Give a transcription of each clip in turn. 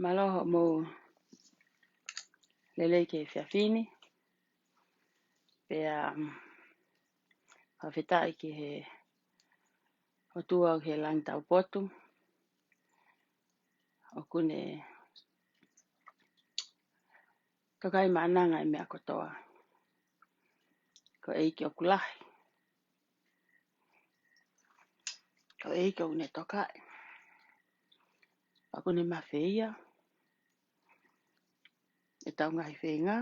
Maloho mo lele ke fiafini. Pea hawhetai ki he hotua o he lang tau potu. O kune tokai maananga e mea kotoa. Ko eiki o kulahi. Ko eiki o une tokai. Ako ne mawheia. E tau ngahi whenga.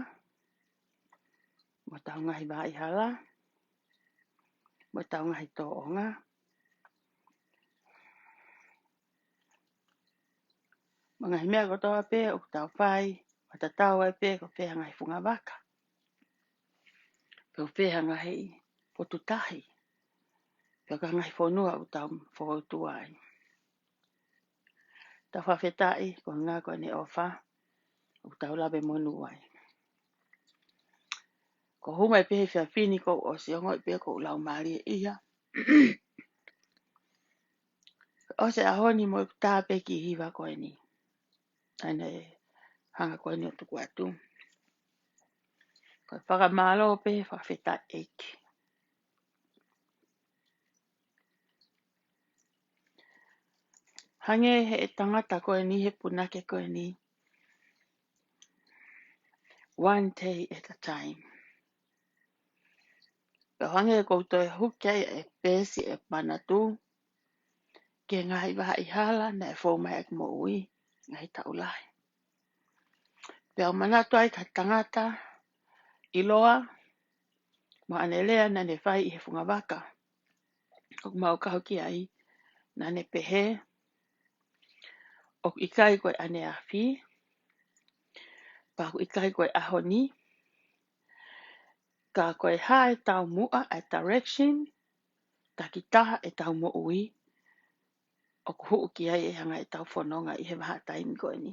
Mo tau ngahi vai hala. Mo tau ngahi toonga. Mo ngahi mea kotoa pe o tau whai. Mo ta tau ai pe ko whea ngahi whunga waka. Ko whea ngahi potutahi. Ko ka ngahi whonua o tau whautua ai. Ta whawhetai ko ngā koe ne ofa. O tau lawe monu ai. Ko humai pehe whiawhini ko o siongo i pehe ko lau maari e ia. O se ahoni mo i tāpe ki hiwa koe ni. Aina e hanga koe ni o tuku atu. Ko whakamalo pehe whawhetai eiki. Hange he e tangata koe ni he punake koe ni. One day at a time. Ko hange e koutou e hukai e pesi e manatu. Ke ngahi waha i hala na e whaumai ak mo ui. Ngahi taulahi. Pea o manatu ai ka tangata iloa. Mo anelea na ne whai i he whunga waka. Kuk mau kahuki ai. Na ne pehe. O ikai koe ane awhi. Paku ikai koe ahoni. Ka koe hae tau mua a direction. Ta ki taha e tau mo ui. O kuhu ki ai e hanga e tau whanonga i he maha taimi koe ni.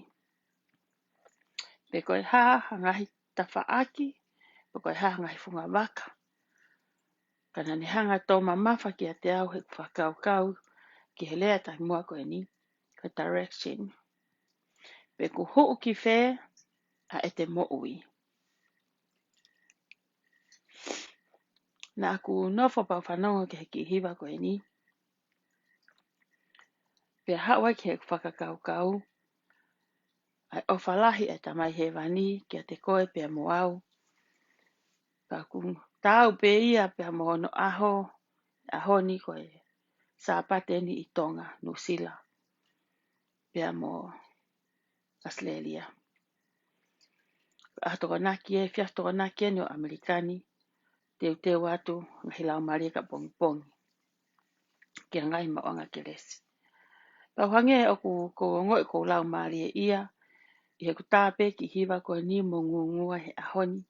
Pe koe haa hangahi ta whaaki. Pe koe haa hangahi whunga waka. Kana ni hanga tō mamafa ki a te au he whakau kau. Ki he lea tai mua koe ni. Ko direction. Pe kuhu ki whē. A e te mo ui. Na aku nofo pau whanonga ke he ki hiwa koe ni. Pe hawa ki he whakakau kau. Ai ofalahi e tamai he wani ki a te koe pe mo au. Ka ku tau pe ia pe mo no aho. Aho ni koe. Sāpate ni i Tonga, Nusila. Pe mo Australia. Ahtoko naki e fiastoko naki e no Amerikani. Teu atu ngahi lau maria ka pongi pongi. Kia ngai maonga ke resi. Pau hange o ko ngoi ko lau maria ia. I he kutape ki hiwa koe ni mo ngungua he ahoni.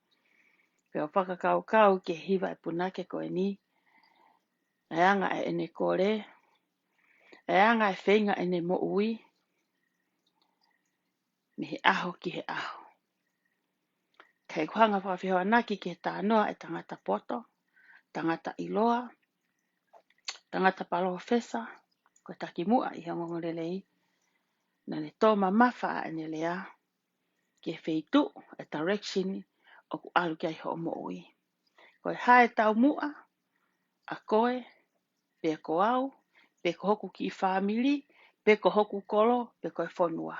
Peo whakakau kau ke hiwa e punake koe ni. E anga e ene kore. E anga e whenga ene mo ui. Me he aho ki he aho. Kei kuhanga whawhiwa naki ke tānoa e tangata poto. Tangata iloa. Tangata paloho whesa. Ko taki mua i hangongorelei. Na ne tō mamafa a ene lea. Ke wheitu e direction o ku alu kia i ho mo ui. Koe hae tau mua. A koe. Pe ko au. Pe ko hoku ki family. Pe ko hoku kolo. Pe koe whonua.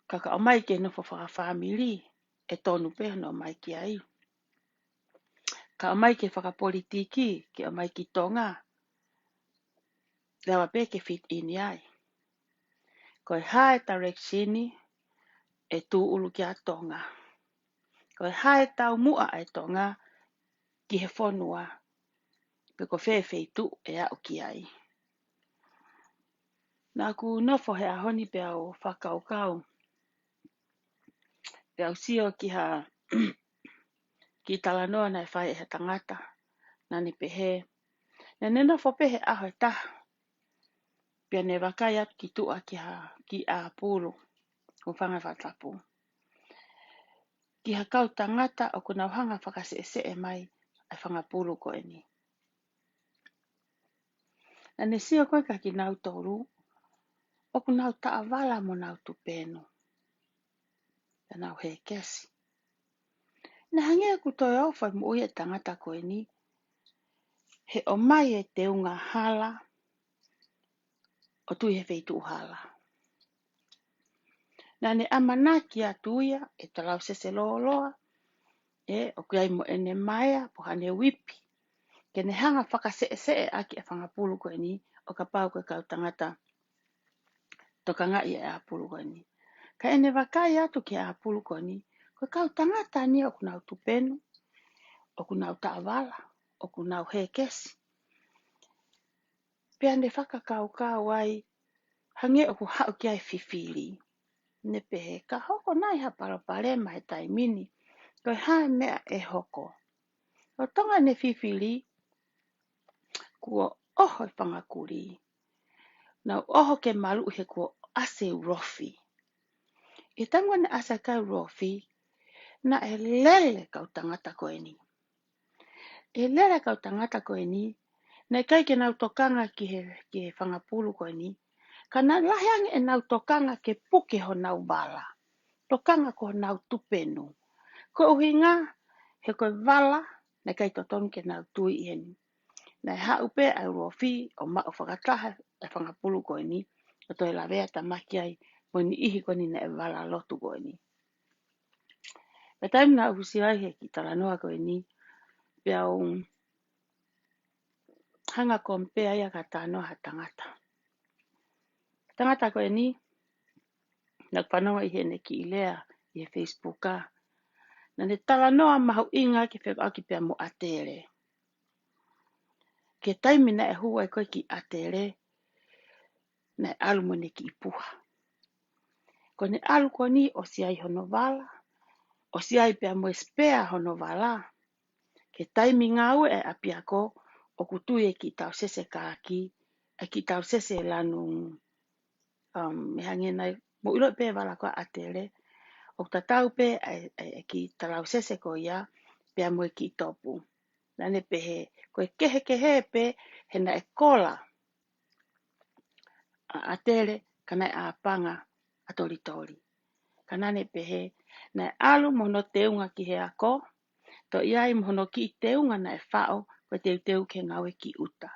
Kaka o mai ke nofo whaka family. E tonu pe no mai ki ai. Ka o mai ke whaka politiki. Ke o mai ki Tonga. Lewa pe ke fit ini ai. Koe hae direction e tū ulu ki a Tonga. Koe hae tau mua e Tonga ki he whonua. Pe ko whewheitu e au ki ai. Nā ku nofo he ahoni pe au whakau kau. Pe au sio ki ha ki talanoa na e whai e he tangata. Nā ni pehe. Nā ne nofo pehe aho e taha. Pia ne wakai atu ki tua ki a pulu. Ko whanga whatapu. Ki ha kau tangata o kuna hanga whakase e mai. Ai whanga pulu ko e ni. Nā ne sio koe ka ki nau toru. oku nau ta'awala mo nau tupenu. E nau he kesi. Na hange ku toi au whai mo ui e tangata koe ni. He o mai e te unga hala. O tui he wheitu hala. Na ne amanaki a tuia e talau sese loa loa. O kuai mo ene maia po hane wipi. Ke ne hanga whakase se e aki e whangapulu koe ni. O ka pau koe kau tangata. Toka ngai e a pulu koe ni. Ka ene wakai atu ke a pulu koe ni. Koe kau tangata ni o kunau tupenu. O kunau ta'awala. O kunau he kesi. Pea ne whakakau kau ai. Hange o ku hau ki ai whiwhiri. Ne pehe ka hoko nai ha parapare mai tai mini. Koe hae mea e hoko. O tonga ne whiwhiri. Kua oho i whangakuri. Nau oho ke malu he kua ase rofi. I tango ne asa kau rofi. Na e lele kau tangata koe ni. E lele kau tangata koe ni. Na kai ke nau tokanga ki he whangapulu koe ni. Ka na lahiang e nau tokanga ke puke ho nau bala. Tokanga ko nau tupenu. Ko uhi ngā he koe vala. Na kai totonu ke nau tui i heni. Na hau pe au rofi o mao whakataha e whangapulu koe ni. O toi la vea tamaki ai mo ni ihi koe ni na e wala lotu koe ni. E taim na uhusi ai he ki talanoa koe ni. Pea hanga kompea ia ka tānoa ha tangata. Tangata koe ni. Na whanonga i hene ki ilea i he Facebooka. Na ne talanoa mahu inga ki wheko aki pea mo atere. Ke taimi na e hua e koe ki atere. Na e alu mo ne ki ipuha. Ko ne alu ko ni o si ai hono wala. O si ai pea mo espea hono wala. Ke taimi ngau e apiako o kutu e ki tau sese kāki. E ki tau sese lanu me hange nai mo ilo pe wala ko atere. O tatau pe e ki talau sese ko ia pea mo e ki topu. Nane pehe koe kehe pe he na e kola a atere kana a panga a toritori. Kanane pehe na alu mono teunga ki he ako. To iai mono ki teunga na e whao koe teu ke ngawe ki uta.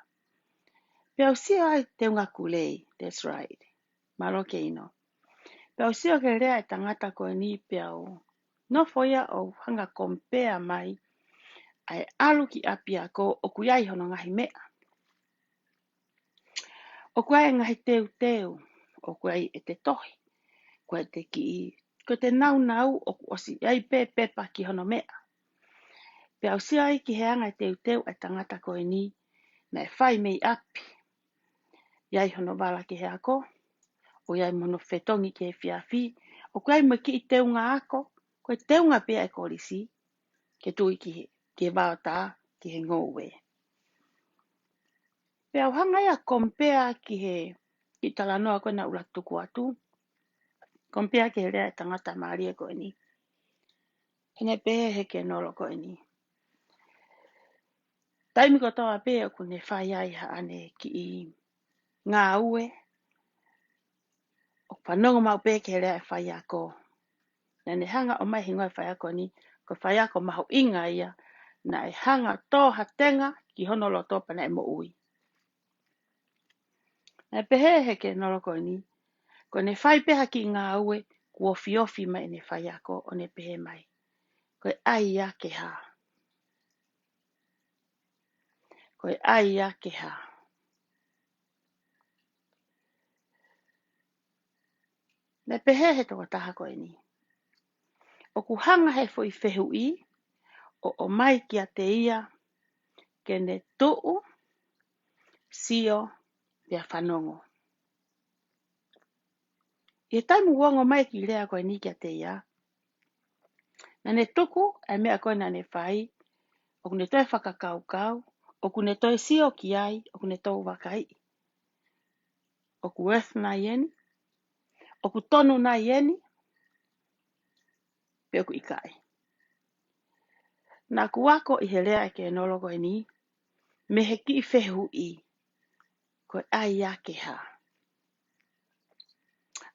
Pea usio ai teunga kulei. That's right. Malo ke ino. Pea usio ke rea e tangata koe ni pea o. No foia o hanga kompea mai. Ai alu ki api ako o kuiai hono ngahi mea. O kuiai ngahi teu. O kuiai e te tohi. Koe te ki i. Ko te nau o osi ai pepa ki hono mea. Pea usi ai ki he anga teu e tangata koe ni. Na e whai mei api. Iai hono wala ki he ako. O iai mono whetongi ki he whiawhi. O kuiai mo ki i teunga ako. Koe teunga pea e korisi. Ke tui ki he wāta ki he ngōwe. Pea uhanga ia kompea ki he ki talanoa koe na ula tuku atu. Kompea ki he rea e tangata maaria koe ni. Hene pehe he ke nolo koe ni. Taimi ko toa pe o kune whai ai haane ki i ngā ue. O whanonga mau pe ke rea e whai ako. Nane hanga o mai hingoi whai ako ni. Ko whai ako mahu inga ia. Na e hanga toha tenga ki honolo topa na e mo ui. Na pehe he ke nolo koe ni. Ko ne whai peha ki ngā ue. Kua fiofi mai ne whai ako o ne pehe mai. Koe ai a ke ha. Koe ai a ke ha. Na pehe he toka taha koe ni. O ku hanga he fo i whehu i. O mai ki a te ia. Ke ne tuu. Sio. Pea whanongo. I taimu wongo mai ki rea koe ni ki a te ia. Na ne tuku. E mea koe na ne whai. O kune toi whakakau. O kune toi sio ki ai. O kune toi wakai. O ku earth na ieni. O ku tonu na ieni. Pea ku ikai. Na ku wako i he rea ke nolo koe ni. Me he ki i whehu i. Koe ai a ke ha.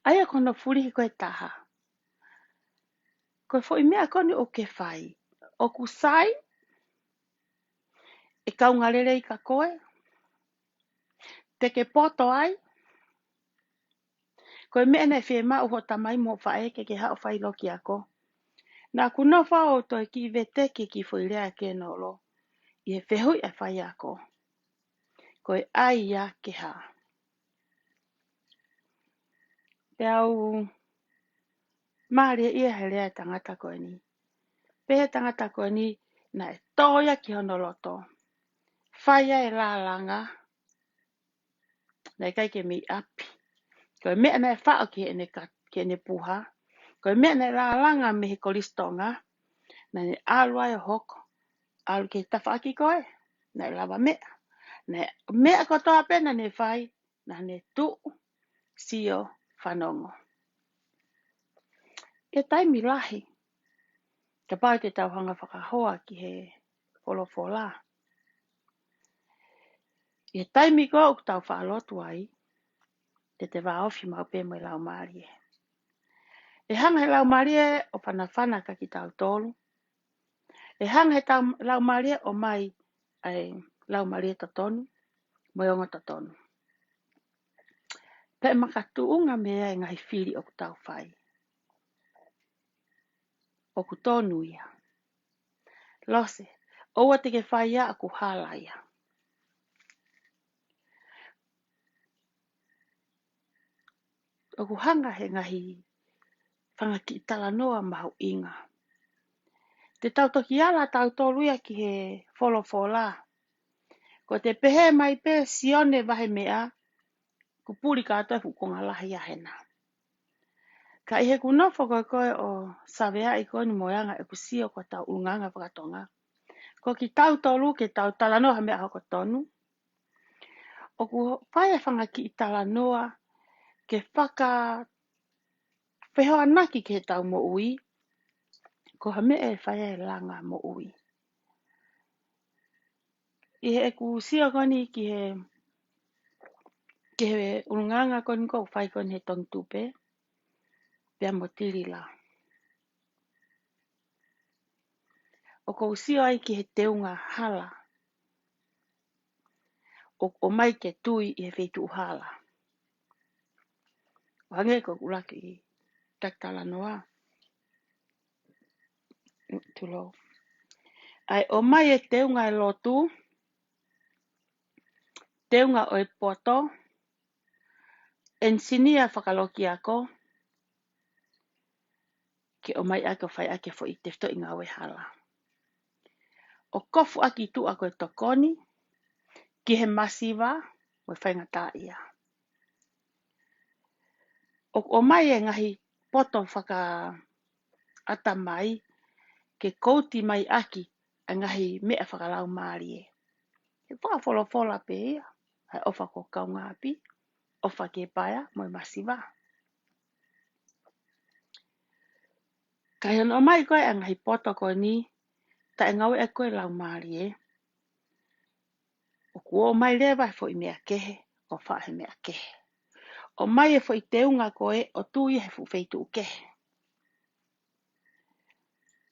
Aia kono furi koe taha. Koe fo I mea koni o ke whai. O ku sai, e kaungarere I ka koe. Te ke poto ai. Koe mea nei whi ma uho tamai mo whae ke hao whai loki ako. Nā kuno whao to ki vete ki whuirea ke nolo. I he whehui e whai ako. Koe ai ia ke ha. Te au maaria ia he rea tangata koe ni. Pehe tangata koe ni na e toia ki hono loto. Whaia e la langa. Na kai ke mi api. Koe mea na e whao ki ene puha. Koe mea na e la langa me he kolistonga. Na ne alua e hoko. Alu ke tawhaki koe. Na e lava mea. Na mea kotoa pena ne whai. Na ne tu sio whanongo. E taimi lahi. Ka pau te tauhanga whakahoa ki he wholofola. E taimi ko o tau whaalotu ai. Te waofi mau pe mo lau marie. E hanga he lau marie o whanawhana ka ki tau tolu. E hanga he lau marie o mai ai lau marie totonu. Moiongo totonu. Pe makatuunga mea e ngahi whiri o tau whai. O kutonu ia. Lose. Oua te ke whai ia aku hala ia. O ku hanga he ngahi whangaki tala noa mahu inga. Te tautoki ala tau toluia ki he wholofola. Ko te pehe mai pe sione vahe mea, ku puri kātua fukonga lahi ahena. Ka ihe kunofo koe o savea I koe ni moyanga e kusio ko tau unganga whakatonga. Ko ki tau tolu ke tau tala noa mea hoko tonu. O ku whaia whangaki I tala noa ke whaka whehoa naki ke tau mo ui. Ko ha mea e whaia e langa mo ui. I he ku sio koni ki he unganga koni ko whai koni he tong tupe. Pea mo tirila. O ko sio ai ki he teunga hala. O mai ke tui I he whetu hala. O hange ko kulaki I taktala noa. Tulo. Ai o mai e teunga e lotu. Teunga o e poto. Ensinia whakaloki ako. Ke o mai ako whai ake fo I tefto I ngā we hala. O kofu aki tu ako e tokoni. Ki he masiva. Mo whainga tā ia. O mai e ngahi poto whaka ata mai. Ke kouti mai aki. A ngahi mea whakalau maari e. He whakawholofola pe ia. Hai ofa ko kaunga api. Ofa ke paia mo masiva. Kai on o mai koe a ngahi poto koe ni. Ta e ngau e koe lau maari e. O kuo o mai lewa e fo I mea kehe. O wha he mea kehe. O mai e fo I teunga koe. O tui he fu feitu kehe.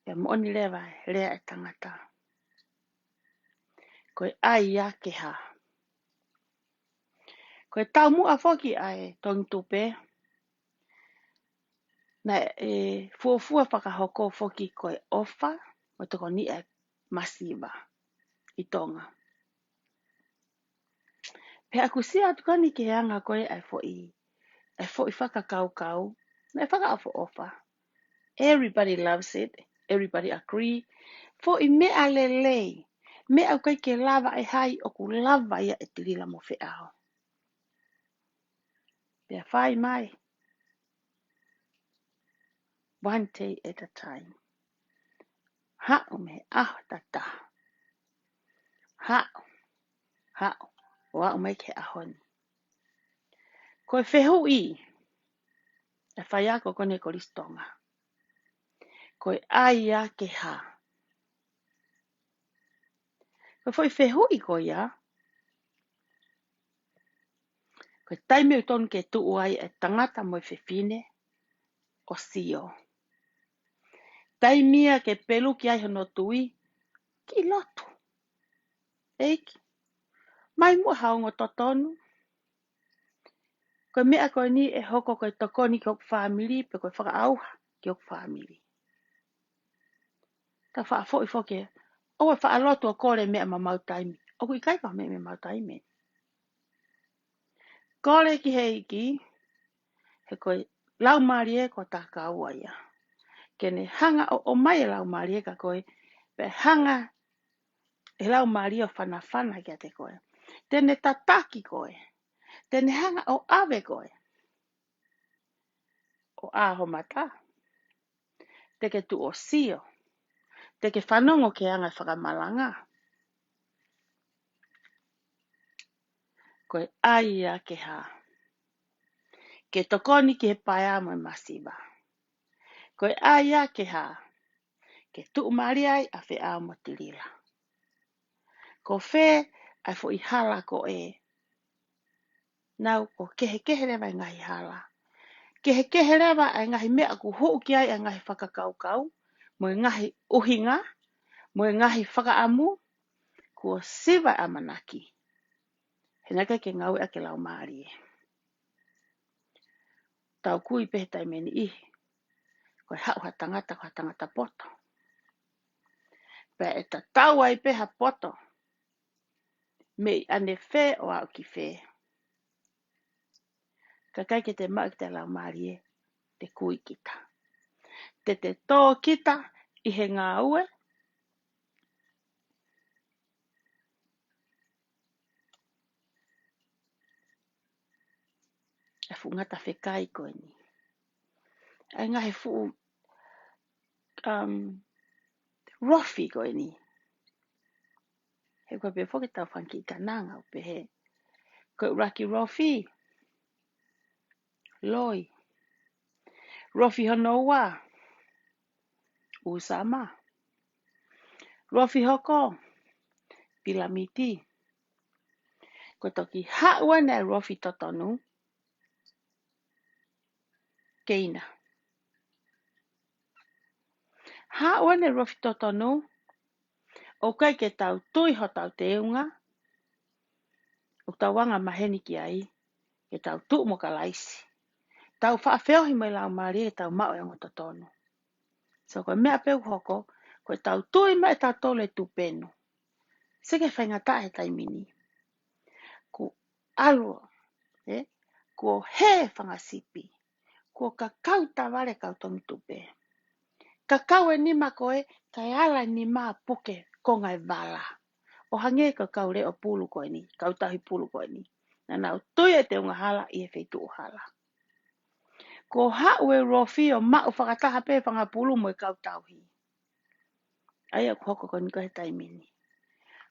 E mooni lewa e lea e tangata. Koe ai ia ke ha. Koe tau mua foki ai tong tupe. Na e fuafua whakahoko foki koe ofa. O toko ni e masiva. I tonga. Pe aku sia atukani ke hanga koe ai fo I whakakau. Na e whakaofo ofa. Everybody loves it. Everybody agree. Fo I mea lelei. Mea au kai ke lava e hai o ku lava ia e tirila mo fe ao. Pea whai mai. One day at a time. Hao me aho tata. Hao. Wa o mai ke ahoni. Koe whehu I. E whai ako kone koristonga. Koe ai a ke ha. Koe whehu I koe ia. Ko taimi o tonu ke tuu ai e tangata mo fefine o sio. Taimia ke pelu ki ai hono tui ki lotu. Eiki. Mai mua haongo totonu. Ko mea koe ni e hoko koe tokoni ki ok family pe koe whaka auha ki ok family. Ta wha fo i foke. O e wha lotu o kore mea ma mau taimi. O kui kai pa mea me mau taimi. Kore ki heiki. He koe lau marie ko ta kaua ia. Kene hanga o mai e lau marie ka koe. Pe hanga e lau marie o whana kia te koe. Tene tataki koe. Tene hanga o ave koe. O aho mata. Teke tu o sio. Teke whanongo ke anga whakamalanga. Koe aia ke ha. Ke tokoni ke pai amo e masiba. Koe aia ke ha. Ke tu mariai a whi amo tirila. Ko whe ai fo i hala ko e. Nau ko kehe rewa i ngahi hala. Kehe rewa ai ngahi mea ku hou ki ai ngahi whakakaukau. Mo i ngahi uhinga. Mo i ngahi whakaamu. Kua siwa amanaki. He naka ke ngau a ke lau maari e. Tau kui pehetai meni ihi. Koe hau ha tangata poto. Pea e ta tau ai peha poto. Me i ane whe o au ki whe. Ka kai ke te mau ki te lau maari e. Te kui kita. Te tō kita i he ngā ue. E fu ngata whekai koe ni. Ai ngahi fu rofi koe ni. He koe pe whoke tau whanki i kananga o pe he. Koe uraki rofi. Loi. Rofi hono ua. Usama. Rofi hoko. Pilamiti. Koe toki haua ne rofi totonu. Keina. Haua ne rofi totonu. O kai ke tau tui ho tau te unga. O tau wanga maheni ki ai. Ke tau tuu mo ka laisi. Tau whaafeohi mai lau maari e tau mao e ngoto tonu. So koe mea peu hoko. Koe tau tui mai tau tole tu penu. Seke whainga tae taimini. Ko alua. Ko he whangasipi. Ko kakau taware kau tonu tupe. Kakau e nima koe. Kai ala nima puke kongai vala. O hange kakau re o pulu koe ni. Kau tahi pulu koe ni. Na nau tui e te unga hala i e wheitu o hala. Ko hau e rofi o mao whakataha pe whangapulu mo e kau tauhi. Ai a koko ko ni koe taimini.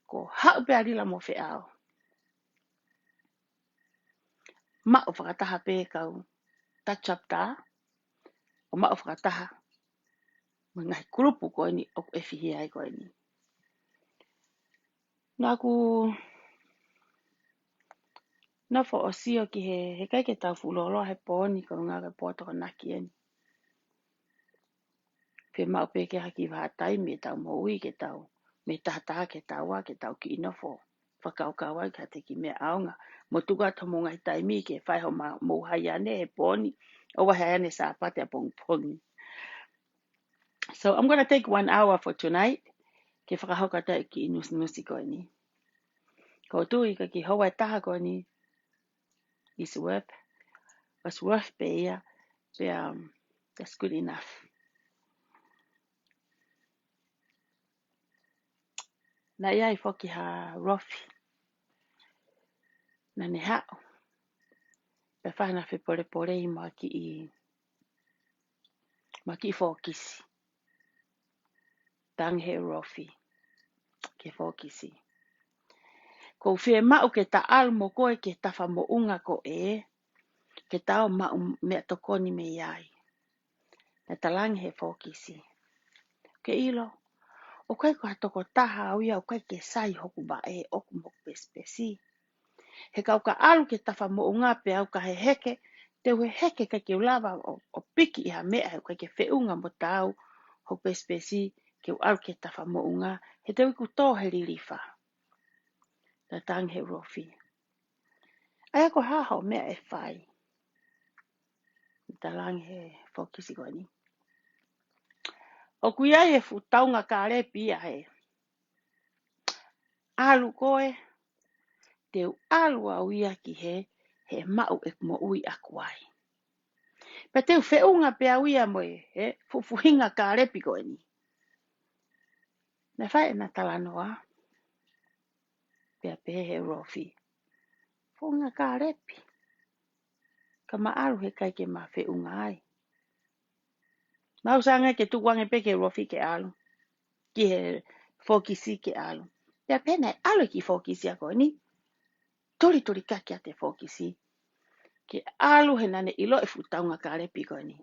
Ko hau pe arila mo whi au. Mao whakataha pe kau tachapta. O mao whakataha. Mo ngai kurupu koe ni o e whihi ai koe ni. Nā ku na fo o sio ki he kai ke tau fulolo he pōni ko ngā ke pōtoko naki eni. Pe mau pe ke haki whātai me tau mo ui ke tau. Me tahataha ke tau a ke tau ki inofo. Whakaukau ai ka te ki mea aonga. Mo tuka tomo ngai taimi ke whaiho mo hai ane he pōni. O wahe ane sa pate a pongpongi. So I'm going to take 1 hour for tonight. Ke whakahauka tai ki nusi koe ni. Ko tui ka ki hawa taha koe ni. Is worth be that's good enough. Na iai whoki ha rofi. Na ne hao. Pe whana whi pore i maki i whokisi. Tang he rofi. Ke whokisi. Ko whie mau ke ta al mo koe ke tafa mo unga ko e. Ke tau mau mea tokoni me iai. Na talangi he whokisi. Ke ilo. O kai ko hatoko taha au ia o kai ke sai hoku ba e oku moku pespesi. He kau ka alu ke tafa mo unga pe au ka he heke, te ue heke ka ke ulawa o piki i ha mea he ka ke whiunga mo tau ho pespesi ke alu ke tafa mo unga, he te wiku tō he ririwha. Ta tang he rofi. Ai ako haho mea e whai. Ta lang he fokisi koe ni. O kuia he fu taunga ka repi a he. Alu koe, te alu au ia ki he mau e mo ui akuai. Pe te whiunga pe au ia moe, he fufuhinga ka repi koe ni. Na whae na talanoa. Pea pe he rofi. Funga ka repi. Ka maaru he kai ke ma whiunga ai. Mausanga ke tuwange pe ke rofi ke alu. Ki he fokisi ke alu. Pea pena alu ki fokisi a koe ni. Tori kaki a te fokisi. Ke alu he nane ilo e futaunga ka repi koe ni.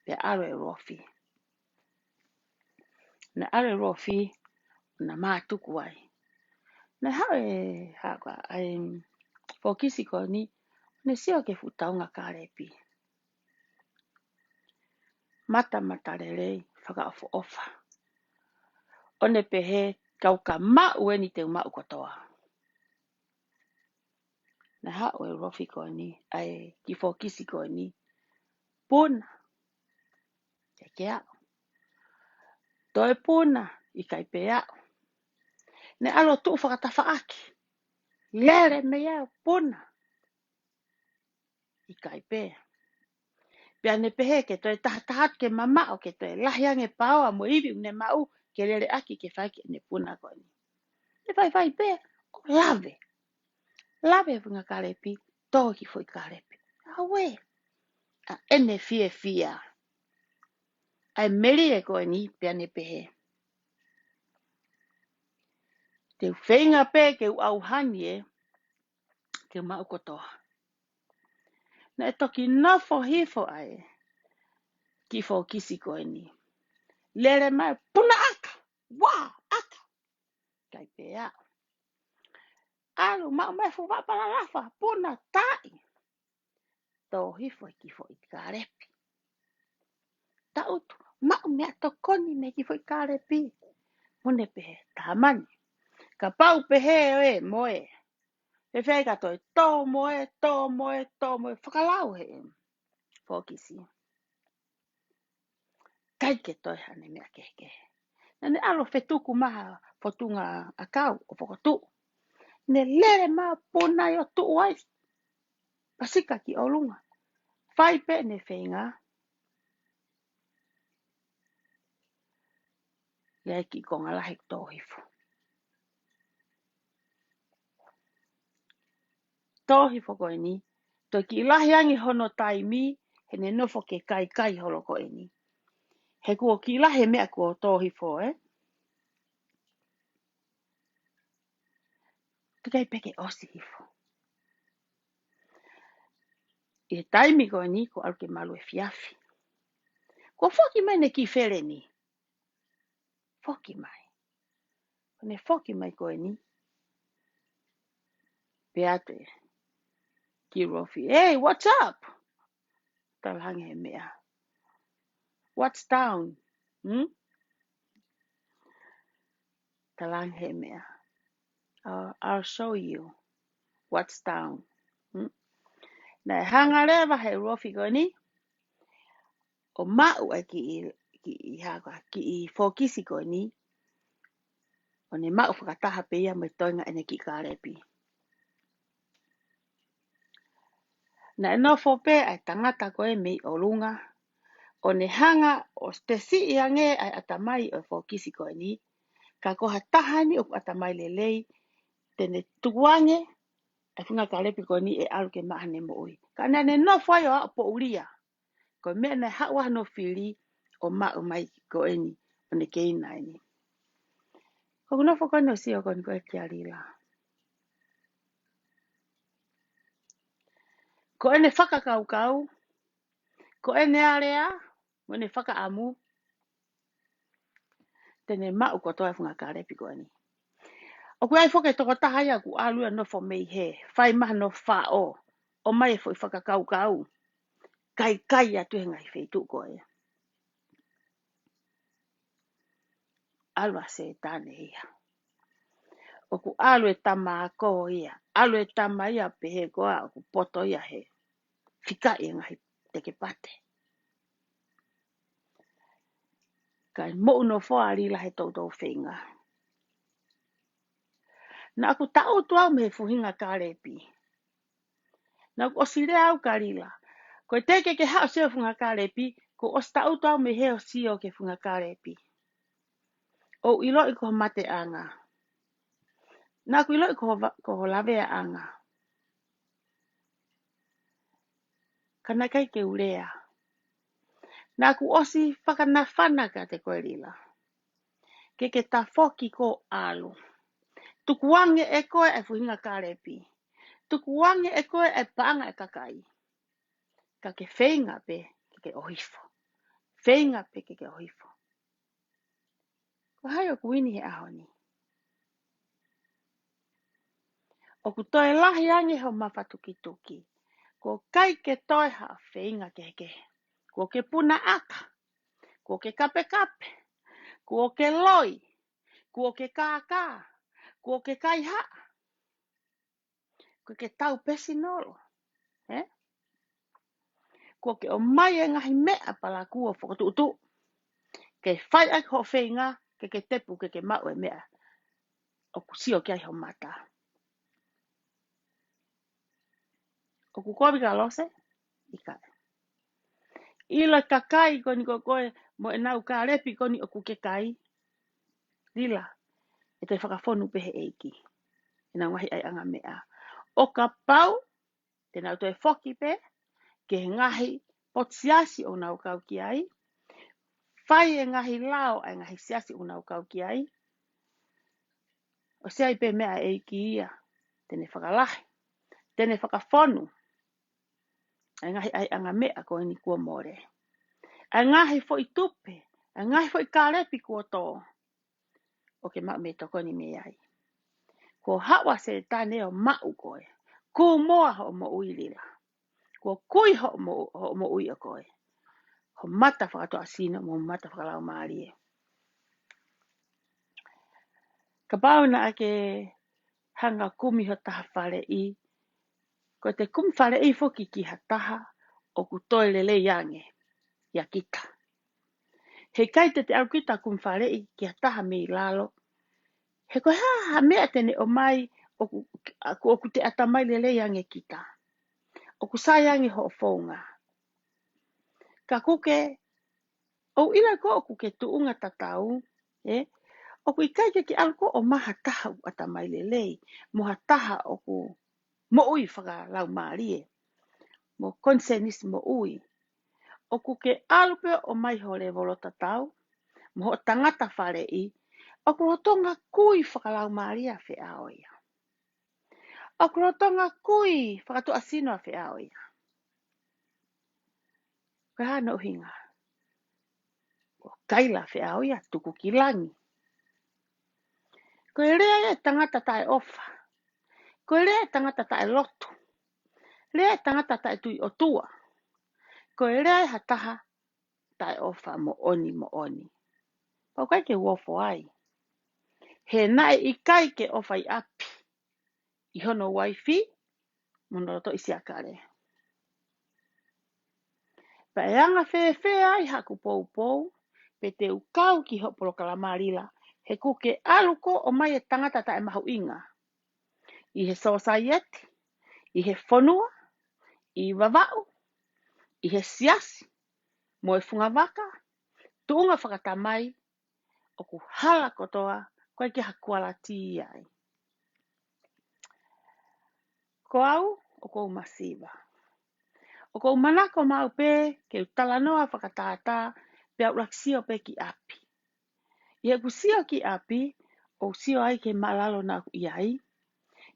Pea alu e rofi. Na alu e rofi na mātuku ai. Na hao e haka ai fokisi koe ni. Ne sio ke futaunga ka repi. Mata rerei whaka ofa. One pehe kau ka mau e ni te mau katoa. Na hao e rofi koe ni. Ai ki fokisi koe ni. Puna. Te ke au. Toi puna i kai pe au. Ne alo tu whakatafa aki. Lere me au puna. I kai pe. Pea ne pehe ke toi tahatahat ke mamao ke toi lahiange paoa mo iwi ne mau ke lere aki ke whaiki ne puna koe ni. Ne whai pe. O lave. Lave funga karepi. Toki foi karepi. Awe. A ene fia. Ai meri e koe ni pea ne pehe. Te whenga pe ke u auhani e. Ke mau kotoa. Na e toki nafo hifo ai. Ki fo kisi koe ni. Lere mai puna aka. Wā aka. Kai pea. Alu mau mai fu wapara rafa. Puna tai. Tō hifo ki fo i karepi. Ta utu. Mau mea tokoni me ki fo i karepi. Mone pehe. Tamani. Ka pau pehe e moe. He whai ka toi tō moe. Whakalau he. Fokisi. Kai ke toi hane mea keke. Nane alo whetuku maha potunga a kau o whakatu. Ne lere maa puna i o tu wai. Pasika ki o lunga. Whai pe ne whenga. Lea ki konga lahi tōhifu. Tōhifu koe ni. Toi ki lahi angi hono taimi. He ne nofo ke kai holo koe ni. He kua ki lahi mea kua tōhifu Tukai peke osi hifu. I taimi koe ni ko alke malu e fiafi. Ko foki mai ne ki where ni. Foki mai. Ne foki mai koe ni. Peate. Ki rofi. Hey, what's up? Talange he mea. What's down? Talange he mea. I'll show you. What's down? Na hanga rewa he rofi koe ni. O mau e ki i fokisi koe ni. O ne mau whakataha pe ia mai toinga ene ki karepi. Na nofo pe ai tangata koe mei o lunga. O ne hanga o te si i ange ai atamai o fokisi koe ni. Ka koha tahani o atamai lelei. Tene tuange. Ai whinga karepi koe ni e alu ke mahane mo ui. Ka nane nofo ai o po uria. Koe mea ne hawa no fili o mau mai koe ni. O ne keina ni. Ko nofo koe no si o koe ni koe kia rila. Ko ene whakakau. Ko ene area. Mo ne whakaamu. Tene mau kotoa whinga karepi koe ni. O ku ai foke toko taha ia ku alua no fo mei he. Whai maha no wha o. O mai e fo i whakakau kau. Kai atu he ngai wheitu koe. Alua se tane ia. O ku alu e tama ko ia. Alu e tama ia pehe koa o ku poto ia he. Whika i ngai teke pate. Kai mo no fo ali la he tautou whenga. Na aku tau tuau me fuhinga karepi. Na ku osire au karila. Ko teke ke hao seo funga karepi. Ko os tau tuau me heo sio ke funga karepi. O ilo i ko mate anga. Na ku ilo i ko lavea anga. Kana kai ke urea. Na ku osi whakanawhana ka te koe rila. Ke ta foki ko alu. Tukuange e koe e fuhinga karepi. Tukuange e koe e paanga e kakai. Ka ke whenga pe ke ohifo. Whenga pe ke ohifo. Ko hai o kuini he ahoni. O ku toe lahi ange ho mawhatuki. Ko kai ke toi ha whenga ke. Ko ke puna aka. Ko ke kape. Ko ke loi. Ko ke kaka. Ko ke kaiha. Ko ke tau pesinolo. Ko ke o mai e ngahi mea pala kua whakatuutu. Ke whai ai ho whenga. Ke tepu ke mau e mea. O ku sio ke ai ho mata. O ku kobi ka lose. Ika. Ila kakai koni ko koe. Mo e nau ka repi koni o ku ke kai. Lila. E te whakawhonu pehe eiki. E nau ngahi ai anga mea. O ka pau. Te nau toi whoki pe. Ke ngahi potsiasi o nau kau ki ai. Whai e ngahi lao ai ngahi siasi o nau kau ki ai. O se ai pe mea eiki ia. Tene whakalahi. Tene whakawhonu. Ai ngahi ai anga mea ko ni kua more. Ai ngahi fo i tupe. Ai ngahi fo i kārepi kua tō. O ke mau me toko ni me ai. Ko hawa se tane o mau koe. Ku moa ho mo ui lila. Ko kui ho mo ui o koe. Ho mata whakato asino mo mata whakalau maari e. Ka pau na ake hanga kumi ho taha whare i. Ko te kum whare i foki ki ha taha o ku toi lele yange. Ia kita. He kai te au kita kum whare i ki ha taha me lalo. He koe ha mea tene o mai o ku te atamai lele yange kita. O ku sa yange ho o whaunga. Ka kuke o ila ko o kuke tuunga tatau. O ku i kai ki alko o maha taha u atamai lele. Mo ha taha o ku mo ui whaka lau maari e. Mo konsenis mo ui. O ku ke alupe o mai ho le volo tatau. Mo ho tangata whare i. O ku rotonga kui whakalau maari a whi ao ia. O ku rotonga kui whakatu asino a whi ao ia. Ka hana uhinga. O kaila whi ao ia tuku ki langi. Ko e rea e tangata tae ofa. Ko e rea e tangata tae lotu. Rea e tangata tae tui o tua. Ko e rea e hataha tae ofa mo oni. Pau kai ke uofo ai. He nae i kai ke ofa i api. I hono waifi. Mono roto isi akare. Pa e anga whewhe ai haku pou. Pe te ukau ki hopolo kalamarila. He kuke aluko o mai e tangata tae mahu inga. I he society. I he whanua. I wawau. I he siasi. Mo e funga waka. Tuunga whakatamai. O ku hala kotoa. Koe ki hakuala ti ai. Ko au. O kou masiva. O kou manako mau pe. Ke utala noa whakatata. Pe au laksio pe ki api. I he kusio ki api. O sio ai ke malalo na iai.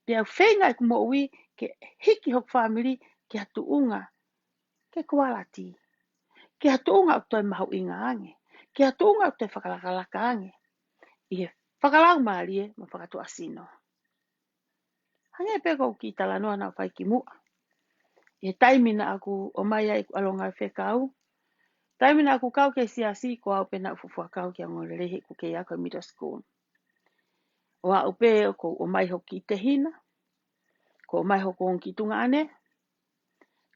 Pe au whenga ku mo ui. Ke hiki hok family. Ke hatuunga. Ke kualati. Ke hatuunga o toi mahu inga ange. Ke hatuunga o toi whakalakalaka ange. I he Whakalau maalie, ma whakatu asino. Hange peko ki tala noa na whai ki mua. E taimina aku o mai ai alonga whekau. Taimina aku kau ke siasi ko au pena ufufua kau ki angole lehe ku ke ako middle school. O a upe ko o mai hoki te hina. Ko o mai hoko on ki tunga ane.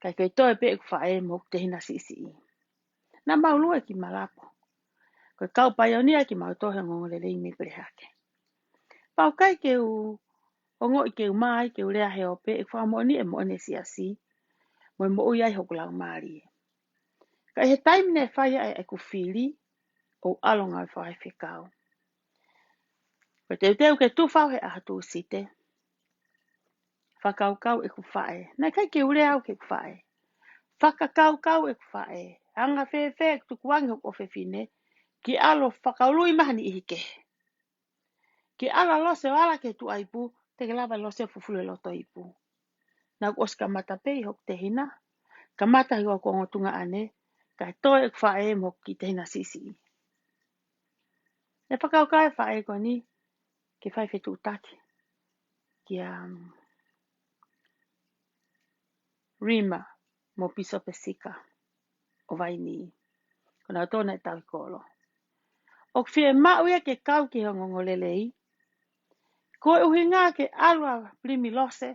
Kai kei toe pe ku whae mo te hina sisi. Na maulua ki malapo. Ko kau paionia ki mautohe ngongole lehi me hake. Pau kai ke u ongo i ke u mai ke u rea he ope e whamoni e mo ne siasi. Mo mo uiai hoku lau maari. Kai he taimina e whaia e ku whiri o alonga i whae whekau. Ko te teu ke tufau he ahatu site. Whakaukau e ku whae. Nai kai ke ure au ke ku whae. Whakakaukau e ku whae. Anga whewhe e tukuangi hoko whewhine. Ki alo whakaului mahani i hike. Ki ala lose o ala ke tu aipu. Te ke lava lose fufule loto ipu. Nau oska mata pei hok te hina. Ka mata hiwa kongo tunga ane. Kai toi e ku whae mo ki te hina sisi. E whakaukau e whae ko ni. Ke whae whetu utaki. Ki Rima mo piso pesika o vaini. Kona tōna e tau kolo. O whie mauia ke kau ki hongongo lelei. Ko e uhi ngā ke alua primi lose.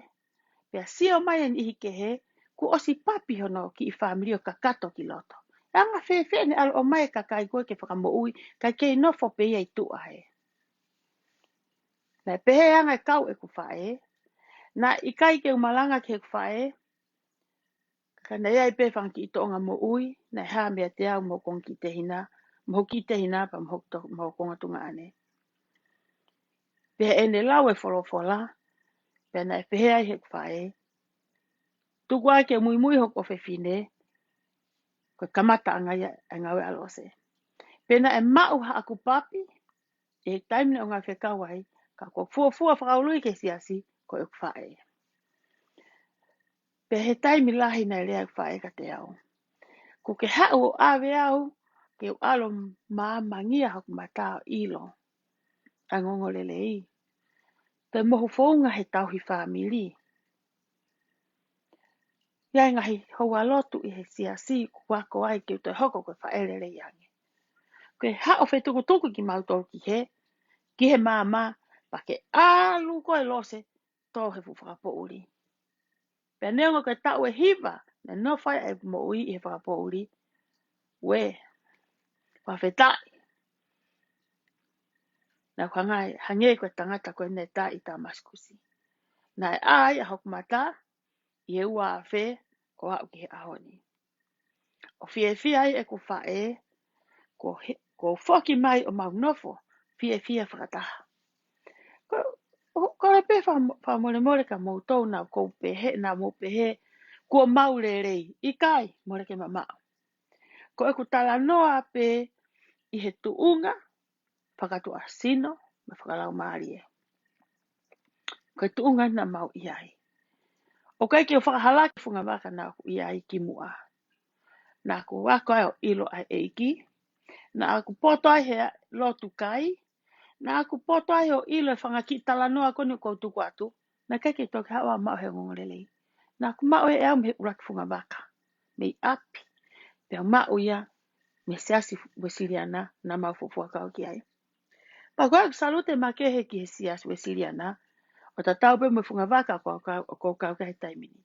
Pea sio mai an ihi ke he. Ku osi papi hono ki i whamiri o kakato ki loto. Anga whewhe ne alo o mai kakai koe ke whakamo ui. Kai kei nofo pe iai tua he. Nai pehe anga e kau e ku whae. Na i kai ke umalanga ke ku whae. Ka nei ai pe whanki i toonga mo ui, nei haa mea te au mo kong ki te hina, mo ki te hina pa mo konga tunga ane. Pehe ene lau e wholofola, pehe nei pehe ai he kwhae, tuku ai ke mui mui hoko whewhine, ko kamata angawe alose. Pehe na e mau ha aku papi, e taimne o ngā whekawai, ka ko fua whakaului ke siasi, ko e kwhae. Pehe taimi lahi nei lea kwhae ka te au. Ko ke hau o awe au, ke o alo mangia haku matao ilo. A ngongo lelei. Te mohu whaunga he tauhi whamili. Iai ngahi hoa lotu i he siasi wako ai ke te hoko koe whaerere iange. Koe hao whetuku tuku ki mautoro ki he mama, pa ke alu koe lose, tō he whakapo uri. Pea neonga koe tau e hiva, na no whai e mo ui i he whakapo uri, we, whawhetai. Na kwangai hange koe tangata koe ne tā i tā maskusi. Na e ai a hoku mata, i e ua a whe, o au ki he ahoni. O fie ai e ku whae, ko whoki mai o mau nofo, fie whakataha. Ko le pe wha ka moutou na kou pehe, na mou pehe, kua mau le rei, i kai, more ke mamao. Ko e ku tala noa pe, i he tuunga, whakatu asino, me whakalau maari e. Ko e tuunga na mau iai. O kai ki o whakahalaki whunga waka na aku iai ki mua. Na aku wako ai o ilo ai eiki, na aku poto ai he lotu kai, na aku poto ai o ilo e whangaki tala noa koni kou tuku atu, na kai ki toki hawa mao he ngongolelei. Na aku mao e au me uraki whunga waka, mei api, pia mao ia, me siasi wesiliana na mau fufua kau ki ai. Pa koe aku salute ma kehe ki he siasi wesiliana, o ta tau pe mo whunga waka ko kau kai taimini.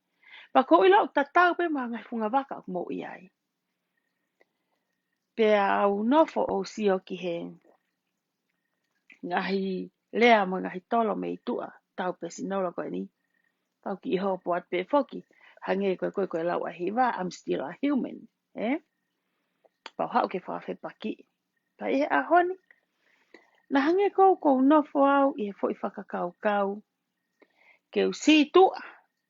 Pa ko ila o ta tau pe ma ngai whunga waka mo iai. Pea au nofo o sio ki he ngahi lea mo ngahi tolo me itua tau pe sinola koe ni. Tau ki iho poat pe foki. Hange koe lau a hiva, I'm still a human. Pau hau ke whawhe paki. Pa ihe a honi. Na hange kou nofo au i he fo i whakakau kau. Ke u si tua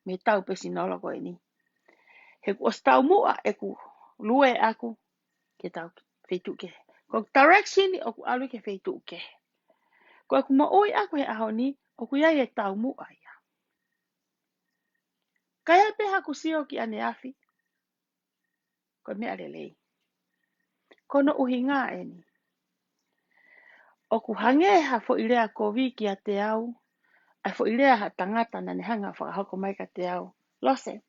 me tau pe sinola koe ni. He ku os tau mua e ku lue aku ke tau feitu ke. Ko direction o ku alu ke feitu ke. Ko aku mo oi aku he aho ni, o ku iai e tau mua ia. Kaya pe haku sio ki ane afi. Ko mea lelei. Kono uhi ngā e ni. O ku hange ha fo ilea kovi ki a te au. Ai fo ilea ha tangata na ne hanga whakahoko mai ka te au. Lose.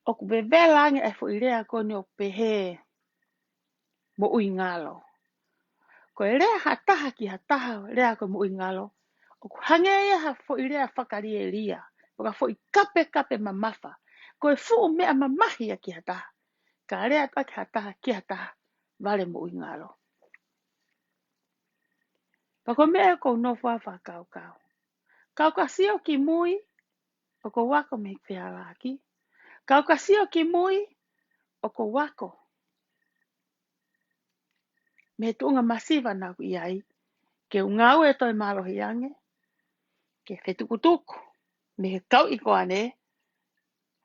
O ku bevela ange ai fo ilea koni o pehe mo ui ngalo. Ko e rea ha taha ki ha taha rea ko mo ui ngalo. O ku hange ia ha fo ilea whakari e ria. O ka fo i kape mamafa. Ko e fu mea mamahi a ki ha taha. Ka rea ta ki ha taha ki ha taha. Vale mo ui ngalo. Pa ko mea ko no whawa kau kau. Kau ka sio ki mui. O ko wako me whea laki. Kau ka sio ki mui. O ko wako. Me tuunga masiva na ku iai. Ke ungau e toi malohi ange. Ke whetukutuku. Me he kau i ko ane.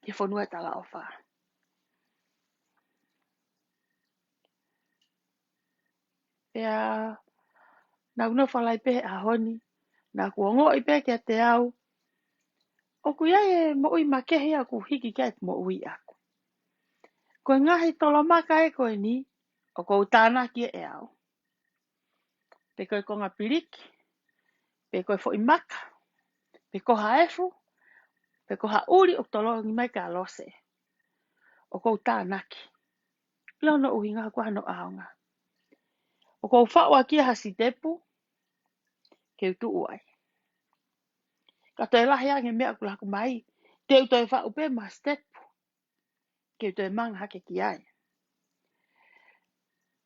Ke whanua tala o wha. Pea. Na uno whalai pehe a honi. Na kuongo i pehe kia te au. O ku iai e mo ui makehi a ku hiki kia e mo ui aku. Ko ngahi tolo maka e koe ni. O ko utana kia e au. Pe koe konga piriki. Pe koe fo i maka. Pe ko haefu. Pe ko ha uri o tolo ngi mai ka lose. O ko utanaki. Leo no uhi ngā kua no aonga. O ko whaua kia hasi tepu. Ke utu uai. Ka toi lahi ange mea kulaku mai. Te utoi whau pe ma stepu. Ke utoi manga hake ki ai.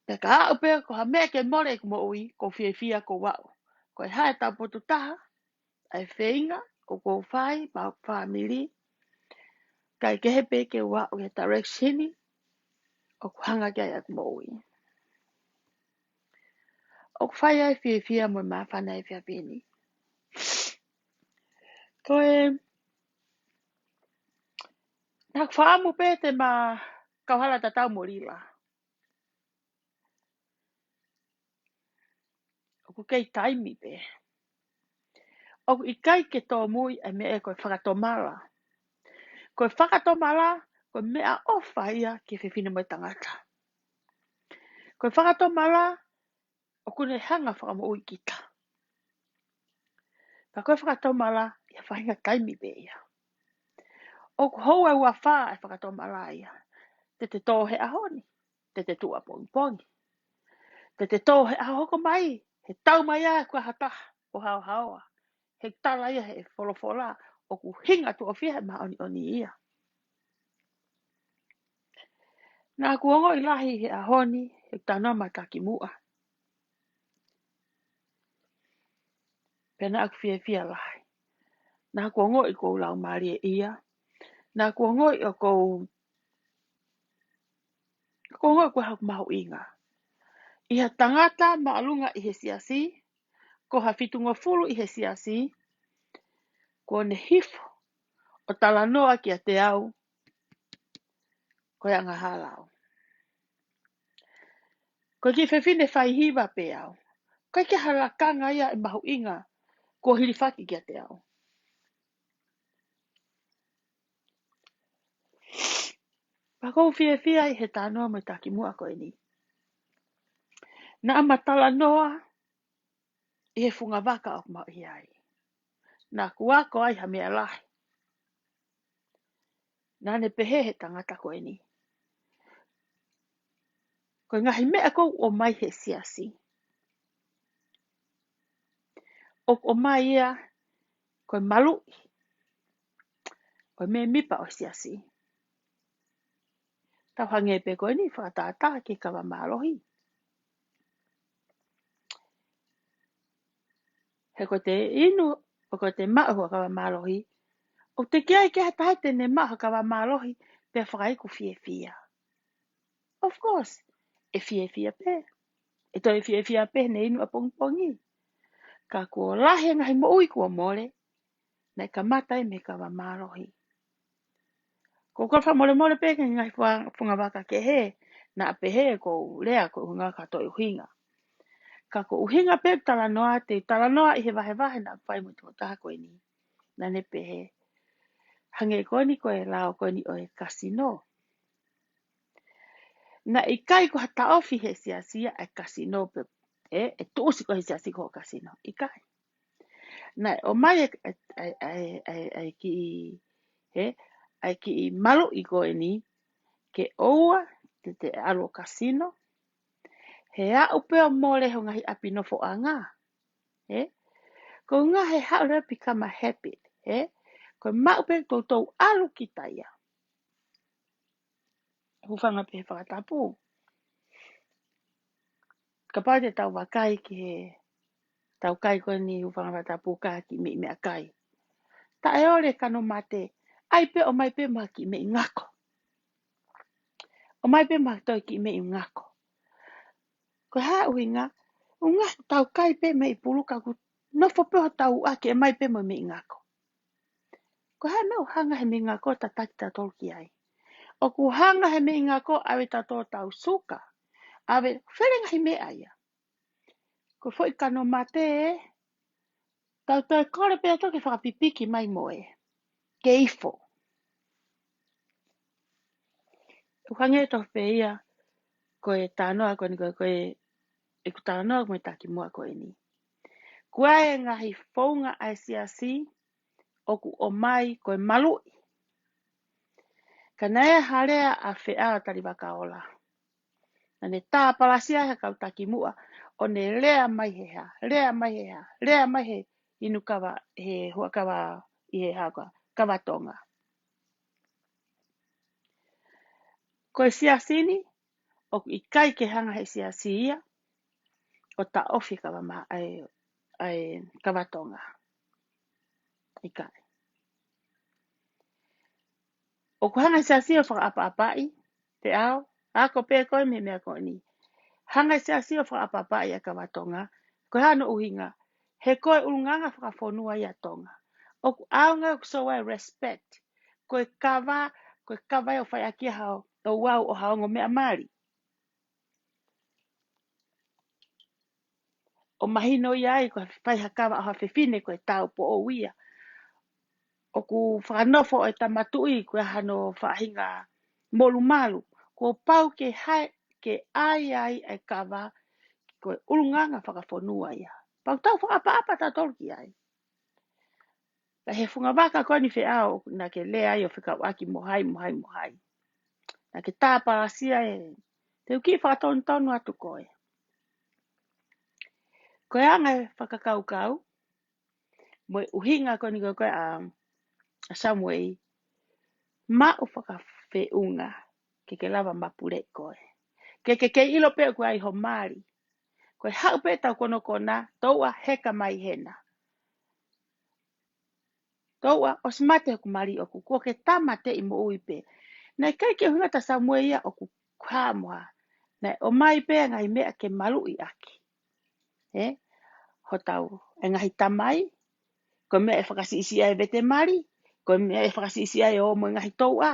Te ka hau pe ko ha mea ke more ku mo ui. Ko fia ko wau. Ko e hae tau potu taha. Ai whainga. O ko whai. Pa whamiri. Kai kehe pe ke wau e directioni. O ku hanga kia ia ku mo ui. O ku whai ai fia mo maa whanai fia pini. Ko e. Nak whaamu pe te ma. Kauhala ta tau morila. O ku kei taimi pe. O ku ikai ke tō mui e me e koe whakatomala. Koe whakatomala. Koe mea ofa ia ke whiwhine mai tangata. Koe whakatomala. O kune hanga whakamo ui kita. Ka koe whakatomala. Ia whahinga taimi pe ia. O ku hou e ua wha e whakatomala ia. Te te tō he ahoni. Te te tua pongi pongi. Te te tō he ahoko mai. He tau mai a kua hataha. O hao haoa. He tala ia he wholofola. O ku hinga tu o whia ma oni ia. Nā kuongo i lahi he ahoni. He tanoa mai taki mua. Pena aku whia lahi. Nā kuongo i kou lau maari e ia. Nā kuongo i o kou. Kuongo i kua haku mahu inga. Iha tangata maalunga i he siasi. Ko ha fitungo fulu i he siasi. Ko ne hifo. O talanoa ki a te au. Ko anga halau. Ko ki whewhine whaihiwa pe au. Ko ki harakanga ia i mahu inga. Ko hirifaki ki a te au. Pako whia i he tānoa mai taki mua koe ni. Nā matala noa. I he funga waka o mau i ai. Nā kuako ai ha mea lahi. Nā ne pehe he tangata koe ni. Koe ngahi mea kou o mai he siasi. O mai ia. Koe malu. Koe me mipa o siasi. Tau hange pe koe ni whakatata ki kawa mālohi. He koe te inu. O koe te mahu kawa mālohi. O te kia ke hata te ne maha kawa mālohi. Pe whakaiku whia. Of course. E whia pe. E toi whia pe ne inu a pongi. Ka kua lahi ngahi mo ui kua mole. Nei ka matai me kawa mālohi. Ko kua wha mole pe ke ngahi whunga waka ke he. Na pe he ko lea ko unga kato uhinga. Ka ko uhinga pe talanoa te talanoa i he wahe na whai mo tō taha koe ni. Na ne pe he. Hange koe ni koe lao koe ni o e kasino. Na i kai ko hata ofi he sia e kasino pe e tuusi ko hisia si ko kasino ikai na o mai ai ki ai ki malu i ko ni ke oua te alo kasino he a upe o mole ho ngahi api no fo anga ko nga he haure become a habit ko ma upe to alu kitaya hufanga pe whakatapu ka pāte tau wakai ki he tau kai ko ni hufanga whakatapu ka ki me a kai ta e ore kano mate ai pe o mai pe ma ki me ngako o mai pe ma toi ki me ngako ko ha uinga unga tau kai pe me puluka ku no fo pe o tau a ke mai pe mo me ngako ko ha no hanga he me ngako ta takita tolki ai o ku hanga he me ngako awe ta to tau suka awe wherenga hi me aia ko foi kano mate tau tau kore pe ato ke whakapipiki mai moe ke ifo ukange to pe ia ko e tanoa ko ni ko e ku tanoa mo taki mo ko ni kua e ngahi fonga ai siasi o ku o mai ko e malu kana e harea a whea tari waka ola na ne tā palasia he kau taki mua o ne rea mai he ha rea mai he inu kawa he hua kawa i he haka kawa tonga ko e siasini o ku i kai ke hanga he siasi ia o ta ofi kawa ma ai kawa tonga i kai o ku hanga siasi o whakaapa-apai te ao ako pe koe me mea koe ni hanga siasi o whakaapa-apai a kawa tonga ko hano uhinga he koe urunganga whakafonua ia tonga o ku aunga o so ai respect koe kawa o whai aki hao o wau o haongo mea mari o mahino iai ko whai hakawa o hawhewhine koe tau po o wia o ku whanofo e tamatui koe hano whahinga molu malu ko pau ke hai ke ai e kawa koe urunganga whakafonua ia pau tau whakapa-apa ta tolki ai la he funga waka koe ni whiao na ke lea i o whikau aki mohai na ke tāparasia e te uki whakatonu atu koe koe anga e whakakaukau mo uhinga koe ni koe a Samuel ma o whakawheunga ke lava mapure koe ke ilo pe koe ai ho mari koe hau pe tau kono kona toua heka mai hena toua o smate ku mari o ku ke tamate i mo uipe na kai ke hunga ta Samuel ia o ku kamwa na o mai pe ngai mea ke malu i aki ho tau e ngahi tamai ko mea e whakasisi ai vete mari ko mea e whakasisi ai o mo ngahi tau a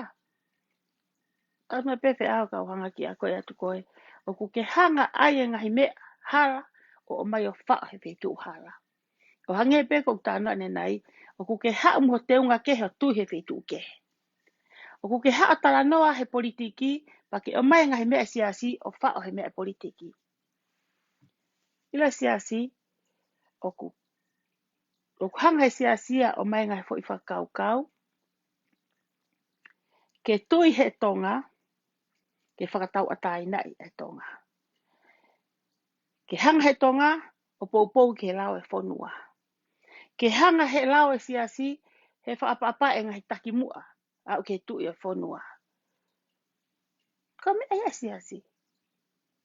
au me pepe au ka hanga ki a koe atu koe o ku ke hanga ai e ngahi mea hala o mai o wha he petu hala o hange pe ko tāna ne nai o ku ke haa mo te unga ke ho tu he petu ke o ku ke haa tala noa he politiki pa ke o mai ngahi mea siasi o wha o he mea politiki ila siasi o ku hanga he siasia o mai ngahi fo i whakau ke tui he tonga ke whakatau atai nai e tonga ke hanga he tonga o poupou ke lau e whonua ke hanga he lau e siasi he whaapapa e ngahi taki mua au ke tui e whonua ka me e siasi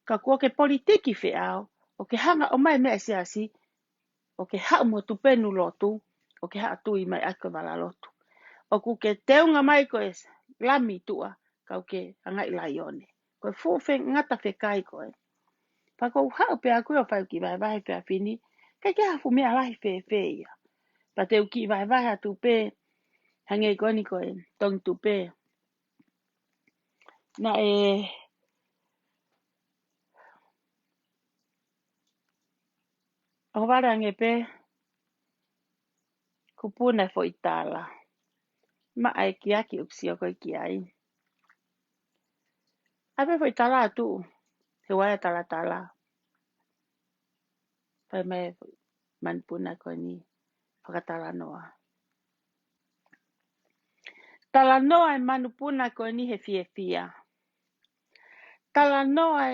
ka kua ke politiki whiao o ke hanga o mai mea siasi o ke haa mo tupenu lotu o ke haa tui mai ako wala lotu o ku ke teunga mai ko e lami tua kau ke angai laione ko e fuwhe ngata whekai koe pa ko haa pe a kua whau ki vai pe a fini kai ke hafu mea lahi whewhea pa te uki vai a tupe hange koni koe tong tupe na o warange pe kupuna fo itala ma ai ki aki upsi o koe ki ai ape fo itala tu he waia tala Pai mai manpuna ko ni whakatalanoa. Talanoa e manupuna ko ni he fia. Talanoa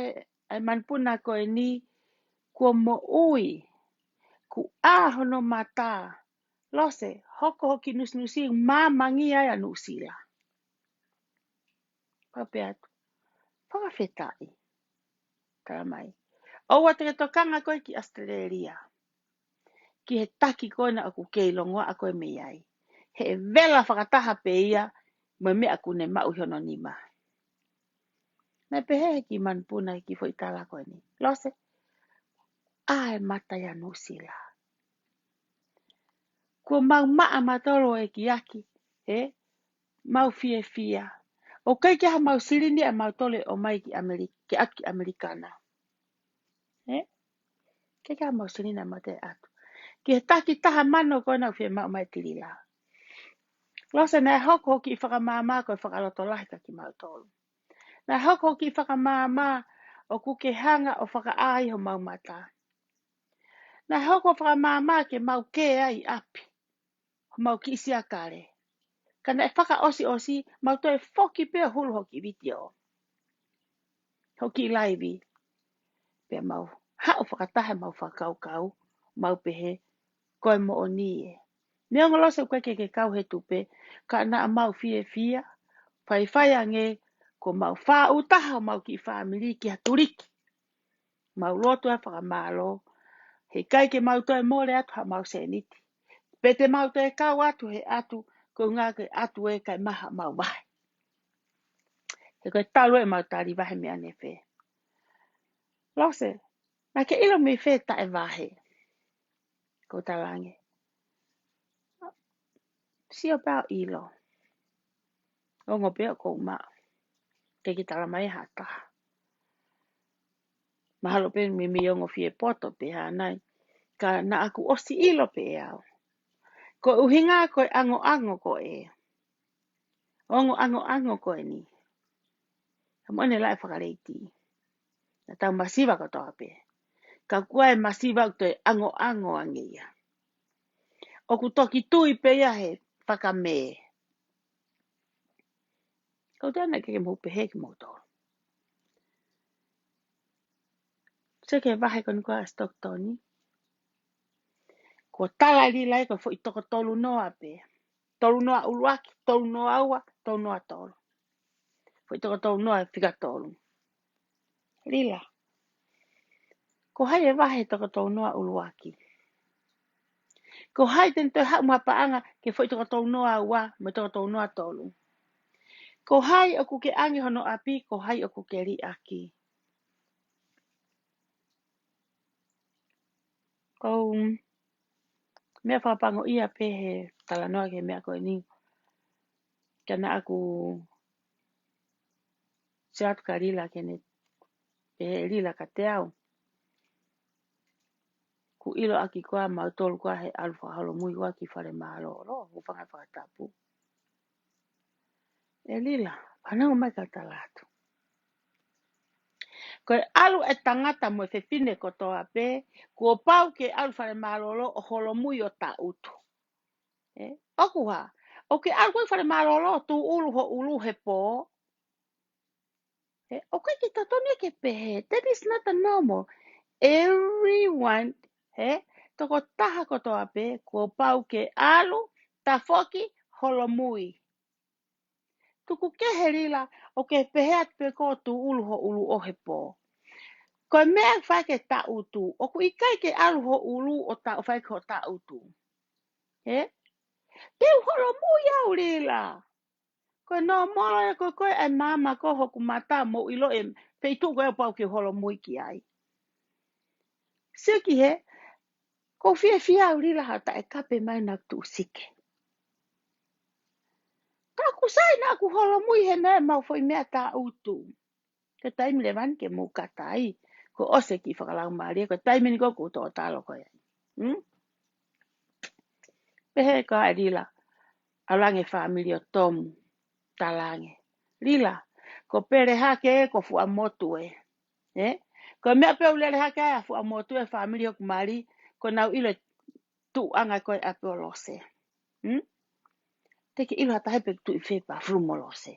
e manpuna ko ni kua mo ui. Ku ahono mata. Lose, hoko hoki nusnusi mamangi ai anusila. Pape atu. Whakawhetai. Taramai. Oua te tokanga koe ki Australia. Ki he taki koe na aku keilongoa a koe me ai. He vela whakataha pe ia. Mo me aku ne mau hono nima. Na pehe ki manpuna ki fo itala koe ni. Lose. Ai mata ya nusila. Kua mau maa matoro e ki aki. Mau fia. O kai ke ha mau sirini a mau tole o mai ki aki Amerikana. Ke ha mau sirini a mau te atu. Ki he taki taha mano koe na fia mau mai tirila. Losa na hoko hoki i whakamāmā koe whakaloto lahika ki mau tolu. Na hoko hoki i whakamāmā o kuke hanga o whakaai ho mau mata. Na hoko whakamāmā ke mau ke ai api. Ho mau ki isi akare. Kana e whaka osi mau toi foki pia hulu hoki video. Hoki laivi. Pia mau hao whakatahe mau whakaukau. Mau pehe koe mo o nie. Neongo losa koe ke kau he tupe. Ka na a mau fia. Whai ange ko mau wha utaha mau ki whamiri ki haturiki. Mau lotu e whakamalo. He kai ke mau toi more atu ha mau seniti. Pete mau toi kau atu he atu. Ko ngā ke atu e kai maha mau wahi. He koe talu e mau tari wahi me ane whe. Lose, na ke ilo me whe ta e wahi. Ko talange. Sio pao ilo. Ongo peo ko uma. Ke ki talamai hata. Mahalo pe me mi ongo fie poto pe hanai. Ka na aku osi ilo pe au. Ko uhinga ko ango ko e. Ongo ango ko e ni. Hamone lai whakareiti. Na tau masiva ko toa pe. Ka kua e masiva ko te ango angeia. O ku toki tui pe ia he whakame. Kau tēnā ke mou pe heki mou tō. Se ke wahe koni kua Stocktoni. Ko tala li lai ko fo i toko tolu noa pe. Tolu noa uluaki, tolu noa aua, tolu noa tolu. Fo i toko tolu noa whika tolu. Lila. Ko hai e wahe toko tolu noa uluaki. Ko hai ten te hau mapaanga ke fo i toko tolu noa aua, me toko tolu noa tolu. Ko hai o kuke angi hono api, ko hai o kuke ri aki. Ko mea whapango ia pe he tala noa ke mea koe ni. Kana aku se atu ka rila kene pe rila ka te au. Ku ilo aki koa mau tolu koa he alfa halo mui koa ki whare mahalo. Ro, upanga whakatapu. E rila, anau mai ka talatu. Koe alu e tangata mo e whiwhine kotoa pe, kua pau ke alu whare mahalo o holo mui o ta utu. Oku ha, o ke alu koe whare mahalo tu ulu ho ulu he po. O koe ki tatoni ke pehe, that is not a normal. Everyone, toko taha kotoa pe, kua pau ke alu, ta foki, holo mui. Tuku ke herila, o ke pehe at pe ko tu ulu ho ulu o he po. Koe mea whai ke ta utu, o ku ikai ke alu ho ulu o ta whai ko ta utu. Teu holo mui au rila. Koe no moro e koe e mama ko hoku mata mo ilo e peitu koe pau ke holo mui ki ai. Siki he, ko fia au rila hata e kape mai na tu sike. Ka ku sai na ku holo mui he ne mau foi mea ta utu. Ke taimi le van ke mo katai. Ko ose ki whakalang maria, ko taimi ni ko tō talo koe. Pehe ka e rila, alange family o tomu, talange. Rila, ko pere hake ko fua motu e. Ko mea pe ulele hake a fu amotu e family o kumari ko nau ilo tu anga ko a pe lose. Teke ilo hata hepe tu ife pa frumo lose.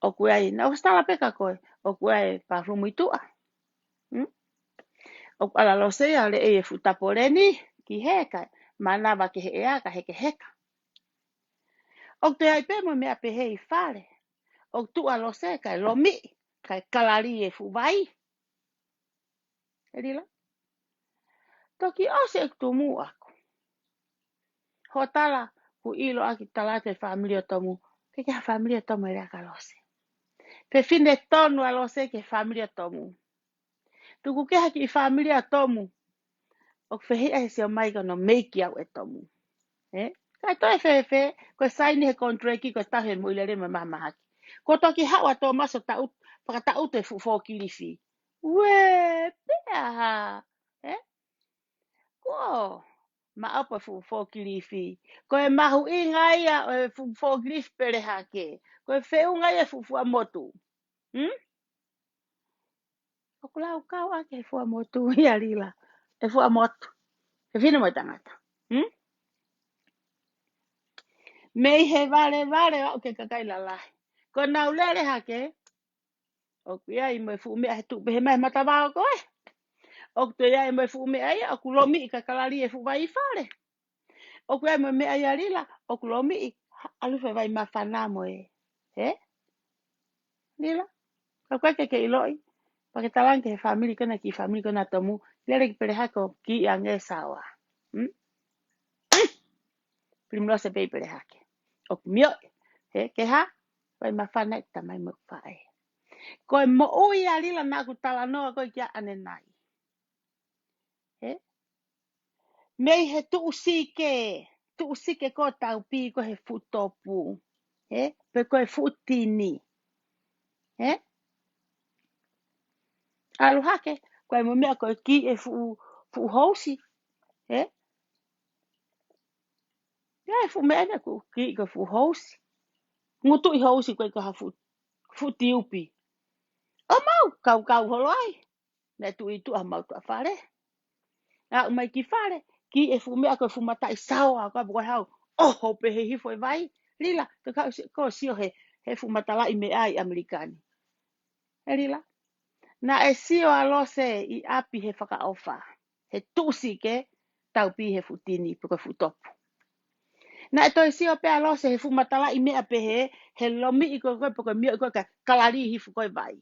O kuai na ostala peka ko o kuai pa frumo itua. O ala lose ya le e fu tapoleni ki heka manava ke ea ka heke heka. O te ai pe mo mea pe hei fale. O tu a lose ka lomi ka kalari e fu vai. Rila. Toki ose tu mu ako. Hotala ku ilo aki talate familia tomu. Ke ka familia tomu rea ka lose. Pe fine tonu a lose ke familia tomu. Tuku ke haki familia tomu. O fehi ai se o mai ka no meiki au e tomu. Kai toi fe ko saini he kontreki ko tahe mo ile me mama haki. Ko toki hawa to maso ta ut pa ta ut e fu fo kilifi. We pea. Ko ma apa fu fo kilifi. Ko e mahu inga ia e fu fo kilifi pere hake. Ko e fe unga ia fu fu amotu. O kula ukau ake fu amotu ia lila. E fu amotu. E fina mo tangata. Mei he vale o ke kakai la lai. Ko nau lere hake. O kia i me fu me he tu be me mata va ko e. O te ia i me fu me ai o kulomi i ka kalari e fu vai fale. O kia me ai alila o kulomi i alu fe vai mafana mo e. Lila. Ka kwa ke iloi. Pa ke talang ke family kana ki family kana tomu. Lere ki pere hako ki ange sawa. Primlo se pe pere hake. O mio. Ke ha. Vai mafana ta mai mo fae. Ko mo ui alila na ku tala noa ko kia ane nai. Mei he tu usike ko tau pi ko he futopu. Pe ko he futini. Alu hake, ko mo mea ko ki e fu hosi. Ya e fu mea ko ki ko fu hosi. Ngutu I hosi ko ha fu tiupi. O mau kau holoi. Na tu itu a mau tu fare. Na mai ki fare, ki e fu mea ko fu mata I sawa ko bo hau. Oh, pe he foi vai. Lila, ko sio he fu mata la I me ai americani. Lila. Na e sio alose I api he whakaofa. He tusi ke tau pi he futini puka futopu. Na e toi sio pe alose he fumatala I mea pe he lomi I koe puka mio koe ka kalari hi fukoi vai.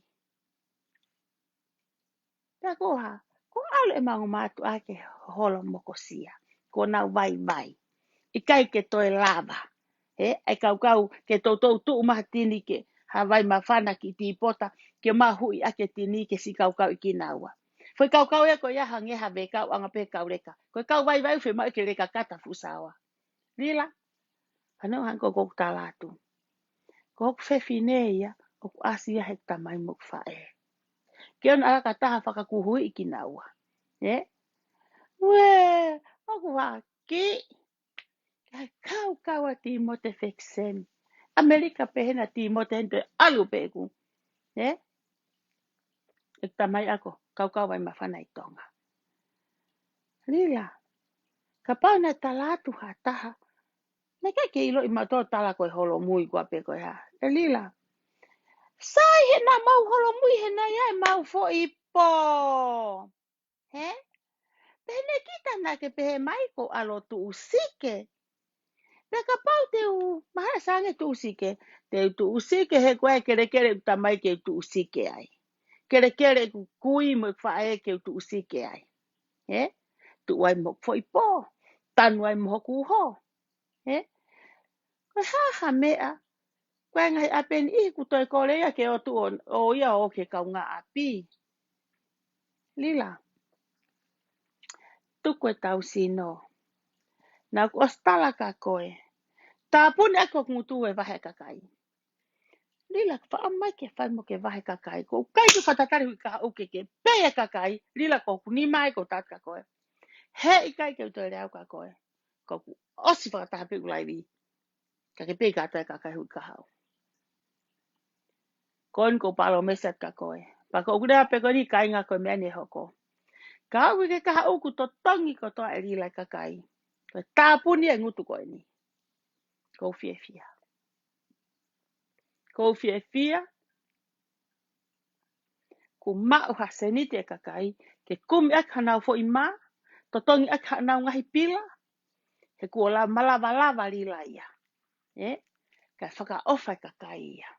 Pea koha, ko alu e mangu matu ake holo mokosia. Ko nau vai. I kai ke toi lava. Ai kau ke tautou tu mahatini ke ha vai mawhana ki tīpota ke mahui ake tini ke si kau I kinaua. Foi kau e ko ia hange ha be kau anga pe kau reka. Ko kau vai fe mai ke reka kata fusawa. Lila. Ano han ko talatu. Ko fe fineia o asia he tamai mo fae. Ke on ala kata ha whakakuhui I kinaua. We, aku ha ki kau a Timote Fexen. Amerika pehena Timote hente ayu peku. Ek tamai ako kau vai mawhana I tonga. Lila. Kapau na talatu ha taha. Na ke ilo I mato tala koe holo mui kua pe koe ha. Lila. Sai he na mau holo mui he na iai mau fo I po. Pene kita na ke pehe mai ko alo tu usike. Pe kapau te u maha sange tu usike. Te tu usike he koe kere tamai ke tu usike ai. Kere ku kui mo whae ke tu usike ai. Tu wai mo fo I po. Tanu ai mo ku ho. Ko ha mea. Koe ngai apen I kutoi korea ke o tu o ia o ke kaunga api. Lila. Tuku e tau sino. Na ku ostala ka koe. Tā pune ako ngutu e wahe kakai. Lila ka whaamai ke whai mo ke wahe kakai. Ko kai ku whatatari hui ka uke ke pēe kakai. Lila ko ku ni mai ko tat ka koe. He I kai ke utoi reo ka koe. Ko ku osi whakataha pe ulai vi. Ka ke pēe katai kakai hui ka hau. Koin ko palo mesat ka koe. Paka ukura pe ko ni kai nga ko me ne hoko. Ka wi ke ka uku to tongi ko to eri la ka kai. Ko tapu ni ngutu ko ni. Ko fie fia. Ko fie fia. Ku ma u haseni te ka kai. Ke kumi ak hanau fo ima. To tongi ak hanau ngahi pila. He kuola malava lava li la ia. Ka whaka ofa ka kai ia.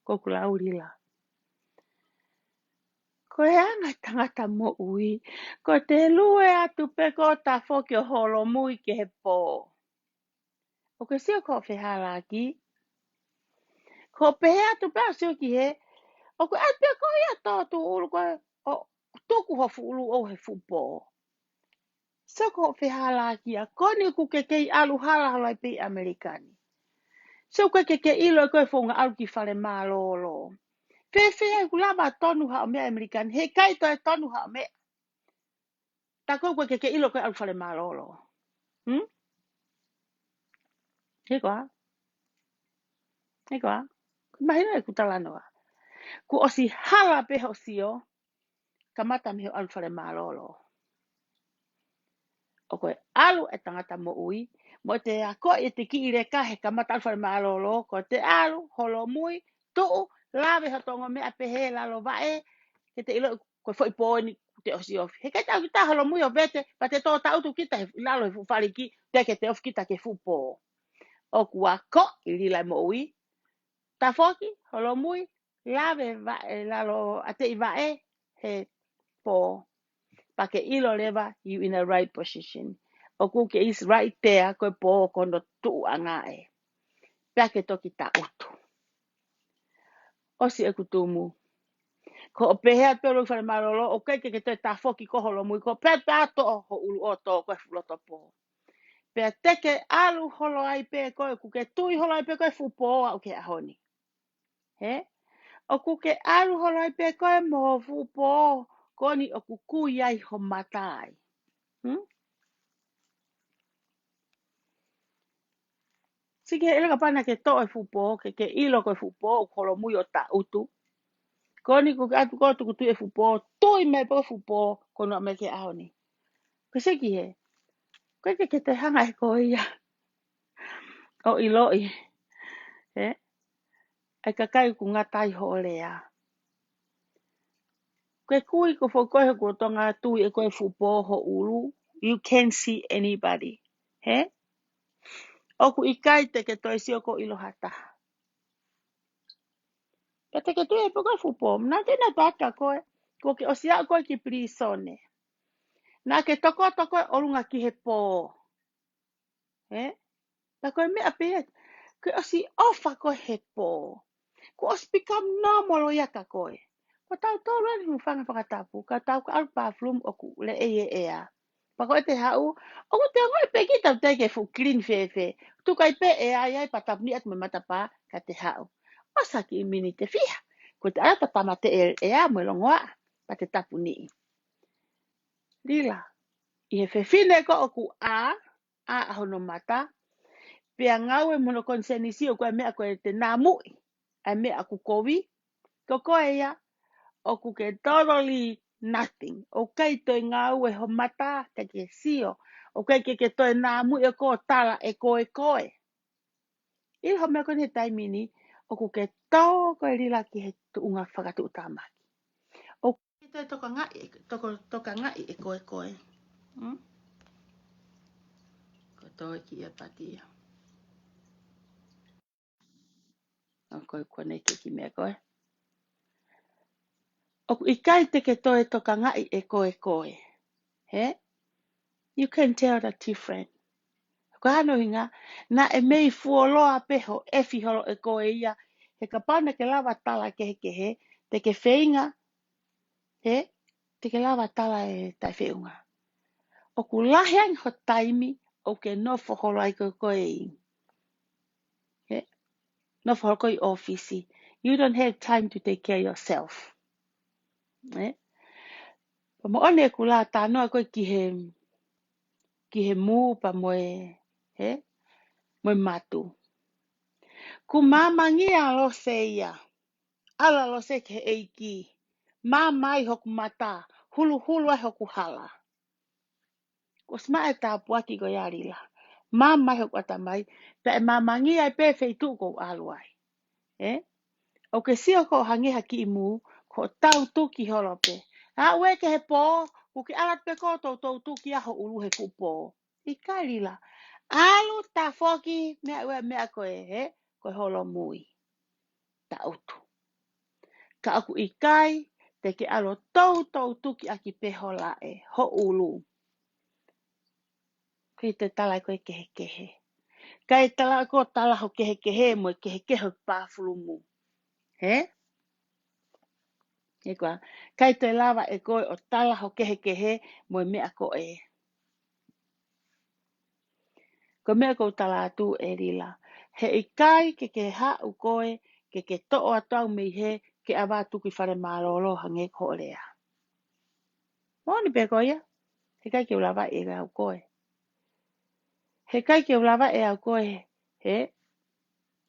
Ko lauri la. Ko e anga tangata mo ui. Ko te lue atu pe ko ta foki o holo mui ke he pō. O ke sio ko whihala ki. Ko pehe atu pe o sio ki he. O ko atu pe ko ia tō tu ulu ko o tuku hofu ulu o he fu pō. Sio ko whihala ki a koni ku ke kei alu hala halai pe Amerikani. Sio ko ke ilo ko e fonga alu ki whare mā lolo. Pehe ku lava tonu ha o mea Amerikani. He kai to e tonu ha o mea. Ta ko ke ilo ko alu whare mā lolo. Hekoa. Hekoa. Mahina e kutalanoa. Ku osi hala pe ho sio. Kamata me ho alu whare mā lolo. O koe alu e tangata mo ui. Mo te a ko e te ki i re kahe kamata alu whare mā lolo. Ko te alu, holo mui, tuu, lawe hatonga mea pehe lalo vae. Ke te ilo koe fo i pōni te osi ofi. He kai tau kita holo mui o vete. Pa te tō tautu kita he lalo he fufari ki. Te ke te ofi kita ke fupo. O kua ko i lila mo ui. Ta foki, holo mui, lawe vae lalo ate i vae he po. Pake ilo lewa, you in the right position. O kuke is right there, koe po kono tuu angae. Pake toki ta utu. Osi e kutumu. Ko o pehea pelo whare marolo, o keke ke te ta foki ko holo mui, ko pe tato ho ulu o tō koe fuloto po. Pea teke alu holo ai pe koe, kuke tui holo ai pe koe fupo au ke ahoni. He? O kuke alu holo ai pe koe mo fupo, koni o kuku iai ho matai. Sike ele ka pana ke to e fupo, ke ilo ko e fupo, o kolo mui o ta utu. Koni kuke atu ko tu kutu e fupo, tui me po fupo, kono a me ke ahoni. Kuseki he, koe ke te hanga e ko ia. O iloi. He? Ai kakai ku ngatai ho lea. Koe kui ko fo koe ko tonga tui e koe fupo ho ulu. You can't see anybody. He? Oku ikai te ke toi sio ko ilo hata. Ka te ke tui e po koe fupo. Nā te nā paka koe. Ko ke osia koe ki prisone. Nā ke toko e orunga ki he pō. He? Ta koe mea pia. Koe osi ofa koe he pō. Ko osi become normal o iaka koe. Ko tau tō rani mwhanga whakatapu. Ka tau ka alpa flum oku le ea. Pako e te hau. Oku te ngoi pe ki tau teke fu clean fefe. Tu kai pe ea iai patap ni at me matapa ka te hau. Osa ki mini te fia. Ko te alapa tamate ea mo longoa. Pa te tapu ni. Lila. I he whewhine ko oku a ahono mata. Pea ngau e mono konsenisi o koe mea koe te nā mui. Ai mea ku kowi. Ko koe ia. Oku ke totally nothing. O kei toi ngau e ho mata te ke sio. O kei ke toi nā mui e ko tala e koe koe. I ho mea koe he taimini. Oku ke tō koe rila ki he tuunga whakatu utamaki. O ke toi toka ngai e koe koe. Ko toi ki e patia. O koe kone ke ki mea koe. Oku i kai te ke toi toka ngai e koe koe. He? You can tell the difference. Ko hano hinga, na e mei fuoloa peho e fiholo e koe ia. He ka pana ke lava tala ke he, te ke wheinga. He? Te ke lava tala e tai whiunga. O ku lahiang ho taimi, o ke nofo holo ai koe i. He? Nofo holo koe i ofisi. You don't have time to take care of yourself. He? Pa mo one ku la tānoa koe ki he mū pa moe. He? Moe matu. Ku mamangia lo seia. Ala lo se ke eiki. Mamai hoku mata. Hulu ai hoku hala. Kos mai ta puaki go yarila. Mamai hoku atamai. Pe mamangia e pe feitu ko aluai. O ke sio ko hangi haki imu. Ko tau tuki holope. A weke he po. Ku ke alat pe ko tau tuki aho ulu he kupo. Ikai lila. Alu ta foki mea koe koe holo mui. Ta utu. Ka aku ikai te ke alo tau tuki aki pehola ho ulu. Ki te tala koe kehe. Kai tala ko tala ho kehe mo kehe pāfulumu. E kwa, kai te lava e koe o tala ho kehe mo mea koe. Ko mea ko tala atu e rila. He ikai ke hau koe ke to'o atau mei he ke awa tuki whare maroro hange korea. Moni pe koe ia. He kai ke ulawa e au koe. He kai ke ulawa e au koe.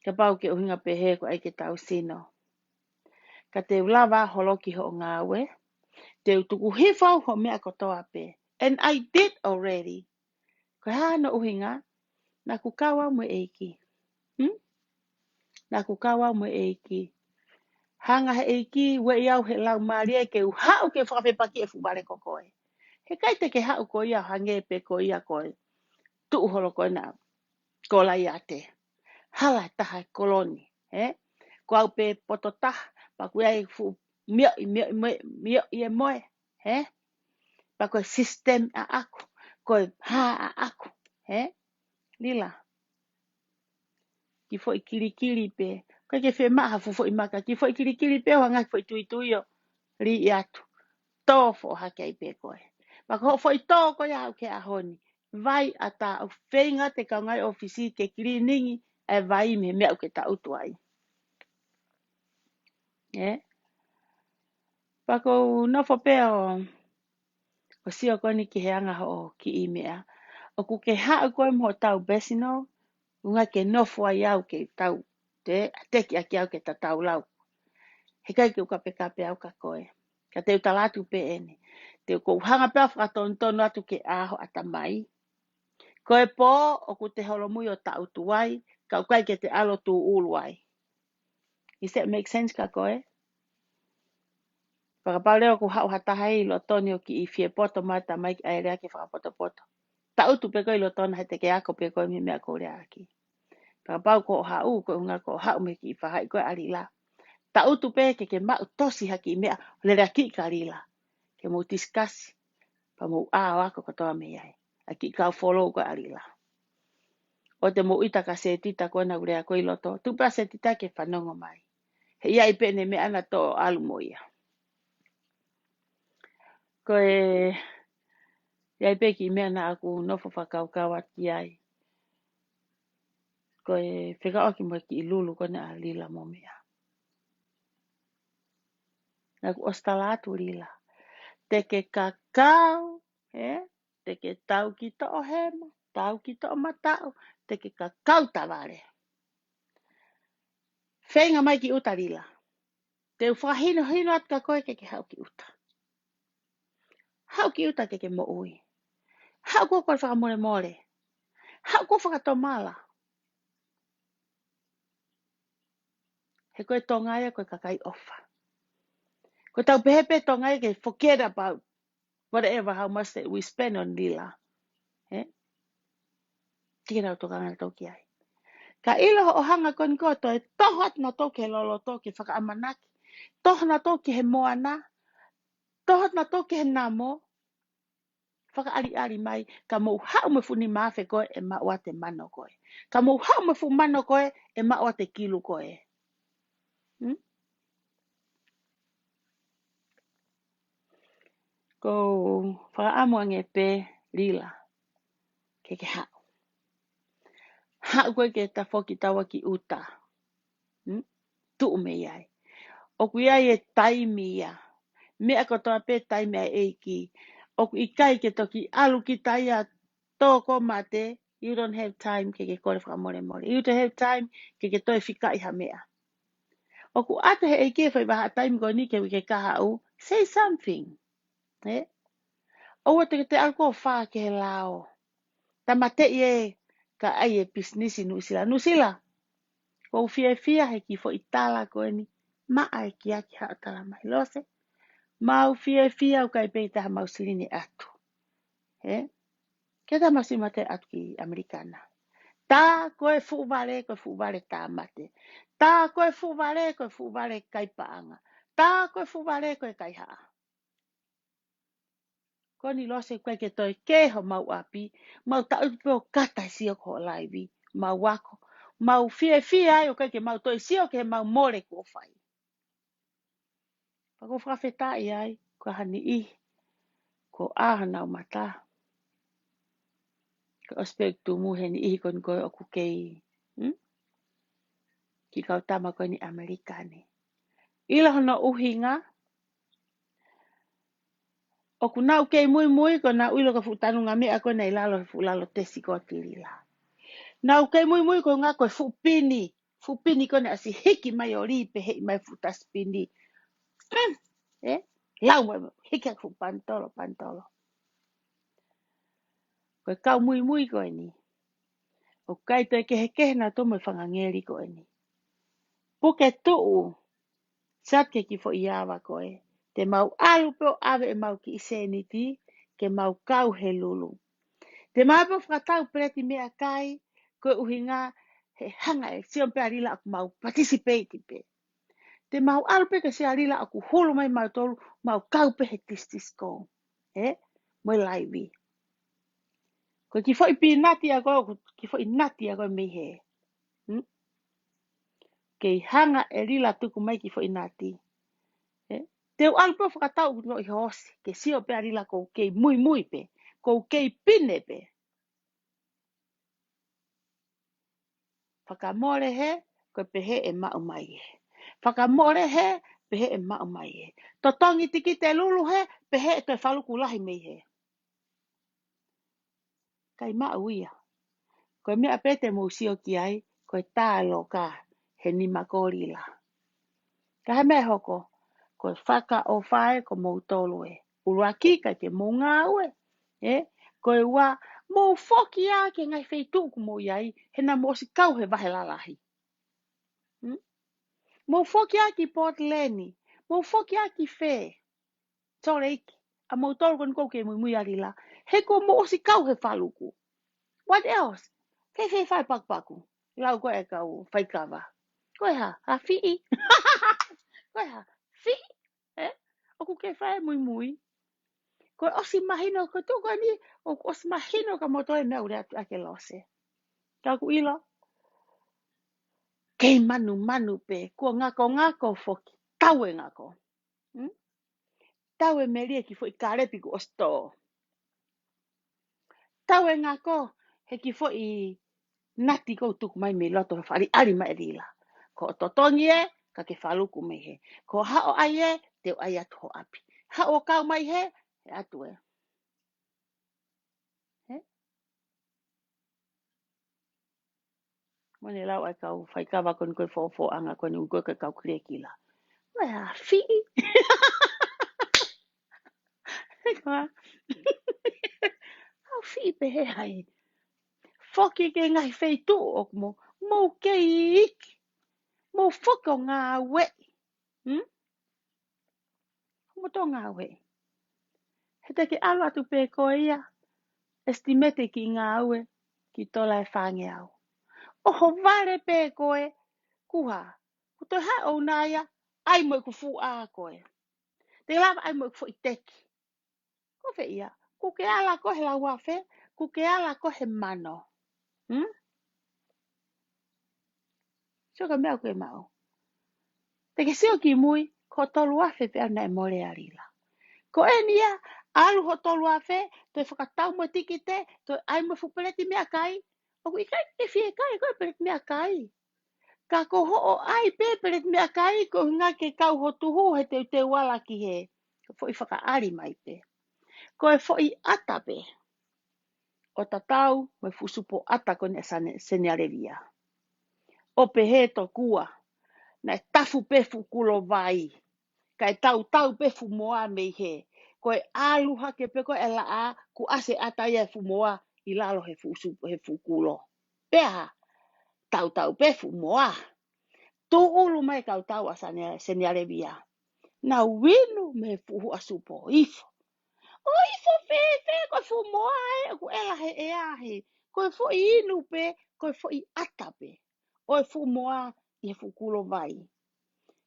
Ka pau ke uhinga pe he ko ai ke tau sino. Ka te ulawa holoki ho ngawe. Te utuku hifau ho mea kotoa pe. And I did already. Ko hana uhinga. Na ku kawa mo eiki. Na ku kawa mo eiki. Hanga he eiki we iau he lau maria ke u hau ke whakawhepaki e fubare ko koe. He kai te ke hau ko ia hange pe ko ia koe. Tu holo koe na. Ko lai ate. Hala taha koloni. Ko au pe poto taha. Pa ku iai fu mio i moe. Pa koe system a aku. Koe ha a aku. Lila. Ki fo i kiri pe. Koe ke whe maha fufo i maka. Ki fo i kiri pe o hanga fo i tui o. Ri i atu. Tō fo hake i pe koe. Maka ho fo i tō koe au ke ahoni. Vai ata au whenga te kaungai ofisi ke kiri ningi. E vai me mea uke ta utu ai. Pako nofo pe o. O sio koni ki he anga ho ki i mea. O ku ke hau koe mo tau besino. Unga ke nofo ai au ke tau. Teki aki au ke ta tau lau. He kai ke uka pe au ka koe. Ka te utalatu pe ene. Te ko hanga pe whakatono atu ke aho atamai. Koe po o ku te holomui o ta utuai. Ka ukai ke te alo tu uluai. Does that make sense ka koe? Whakapaleo ku hau hatahai lo toni o ki i fie poto mai ta mai ai rea ke whakapoto. Ta utu pe koe lo tona he te ke ako pe koe mi mea ko rea aki. Whakapau ko hau ko unga ko hau me ki i whahai koe alila. Ta utu pe ke mau tosi haki i mea le rea ki ka alila. Ke mau diskasi. Pa mau wako katoa me ai. A ki kau follow koe alila. O te mau ita ka se tita koe na urea koe loto. Tupa se tita ke whanongo mai. He ia i pene me ana to alu moia. Koe iai peki mea na aku nofo whakau ati ai. Koe whekaoki mo ki i lulu kone a lila mo mea. Naku ostalatu lila. Te ke kakau, te ke tau ki to o hema, tau ki to o matau, te ke kakau taware. Whenga mai ki uta lila. Te whahino at ka koe ke hau ki uta. Hau ki uta ke mo ui. Hau kua koe whakamore. Hau kua whakatomala. He koe tongaia koe kakai ofa. Koe tau pehepe tongaia ke forget about whatever how much that we spend on lila. Tira o tokanga toki ai. Ka ilo o hanga kon koto e tohat na toke lolo toke whakaamanaki. Toha na toke he moana. Tohat na toke he namo. Whakaari mai. Ka mou hau me funi mawhe koe e maua te mano koe. Ka mou hau me fu mano koe e maua te kilu koe. Ko whakaamuange pe lila. Ke hau. Hau koe ke ta whoki tawa ki uta. Tu me iai. O ku iai e taimi ia. Mea kotoa pe taimi ai eiki. O ku ikai ke toki alu ki taia tōko mate. You don't have time ke kore whakamore more. You don't have time ke toi whika iha mea. O ku ate he e ke whai waha time ko ni ke kaha au. Say something. Eh? O te alko wha ke he lao. Tamate ye ka ai e businessi nusila. Nusila. Ko fia he ki fo itala ko ni. Ma ai ki aki ha atala mai lose. Mau fia o kai peita ha mau silini atu. Eh? Keta masi mate atu ki Amerikana. Tā koe fuware tā mate. Tā koe fuware kai paanga. Tā koe fuware koe kai haa. Koni lose koe ke toi keho mau api. Mau ta upo kata sio ko laivi. Mau wako. Mau fie ai o koe ke mau toi sio ke mau more ko fai. Pako whawheta i ai. Ko hani I. Ko ahana o mata. Ko ospek tu muhe ni I kon koe o kukei. Ki kau tama koe ni Amerikane. Ila hono uhinga. O ku nau kei mui ko na uilo ka futanu nga mea ko nei lalo fulalo tesi ko tilila. Nau kei mui ko nga ko fupini. Fupini ko na asi hiki mai o ripe hei mai futas pini. Eh? Lau mo hiki a fu pantolo. Ko kau mui ko ni. O kai to ke na to mo whangangeri ko ni. Puke tuu. Satke ki fo iawa ko e. Te mau alu peo ave e mau ki iseniti. Ke mau kau he lulu. Te mapo whakatau preti mea kai, koe uhinga he hanga e sion pe arila aku mau participate pe. Te mau alpe ka se arila aku holo mai mau tolu, mau kaupe he tistisko. Moe laivi. Koe ki fo ipi nati a koe, ki fo inati a koe mihe. Kei hanga e rila tuku mai ki fo inati. Te alpe whakatau no i hosi, ke sio pe arila kou kei mui pe, kou kei pine pe. Whakamore he, koe pehe e mau mai he. Whakamore he, pehe e mau mai he. Totongi tiki te lulu he, pehe e toi whaluku lahi mei he. Kai mau ia. Koe mea pete musio ki ai, koe tālo ka, he ni makorila. Ka he mea hoko, koe whaka o whae ko mou tolu e. Uruaki kai te mou ngā ue. Koe wā, mou whoki a ke ngai wheitu ku mou iai, he na mosi kau he wahe lalahi. Mo foki aki Port Leni, mo foki aki fe. Tore iki, a mo tolu kon koke mui arila. He ko mo osi kau he faluku. What else? Fe fai paku. Lau koe e kau whaikawa. Koe ha fii. Koe ha fii. Oku ke whae mui. Koe osi mahino, koe tu koe ni, osi mahino ka motoe mea ure ake lose. Kau ku ilo. Kei manu pe, kua ngako foki. Tau e ngako. Tau e meria ki fo I karepi ku osto. Tau e ngako he ki fo I nati ko tuku mai me loto he whari ari mai rila. Ko totongi e, ka ke whaluku mai he. Ko hao ai e, te ai atu ho api. Hao kau mai he, he atu e. Mone lau ai kau whaikawa kon koe fo anga kon koe ke kau krea kila. Wea, fii. Hau fii pe he hai. Foki ke ngai wheitu o mo. Mo ke iki. Mo whako ngā we. Mo tō ngā we. He te ke alo atu pe koe ia. Estimete ki ngā ue. Ki tola e whange au. Oho vare pe koe. Kuha. Ko toi hai o nāia. Ai mo ku fu a koe. Te lava ai mo ku fu I teki. Ko fe ia. Ku ke ala ko he la wafe. Ku ke ala ko he mano. Sio ka mea koe mao. Te ke sio ki mui. Ko tolu wafe pe ana e more arila. Ko e nia, alu ho tolu afe, toi whakatau mo tiki te, toi ai mo whupeleti mea kai. Oku I kai ke fie kai, koe peleti mea kai. Ka ko ho o ai pe peleti mea kai, ko ngā ke kau ho tuhu he te wala ki he. Ko fo I whakaari mai pe. Ko e fo I ata pe. o tatau me fusupo ata kone senyarevia. O pehe to kua, na tafu pefu kulo vai, kai tau pefu moa me he, koe alu hake peko e laa ku ase ata ia fu moa I lalo he fu kulo. Pea, tau pefu moa. Tu ulu mai kau tau asane senyarevia. Na winu me fu asupo ifo. O ifo fe koe fu moa e ku ela he e ahe. Koe fu inu pe, koe fu I ata pe. O fu moa I fu kulo vai.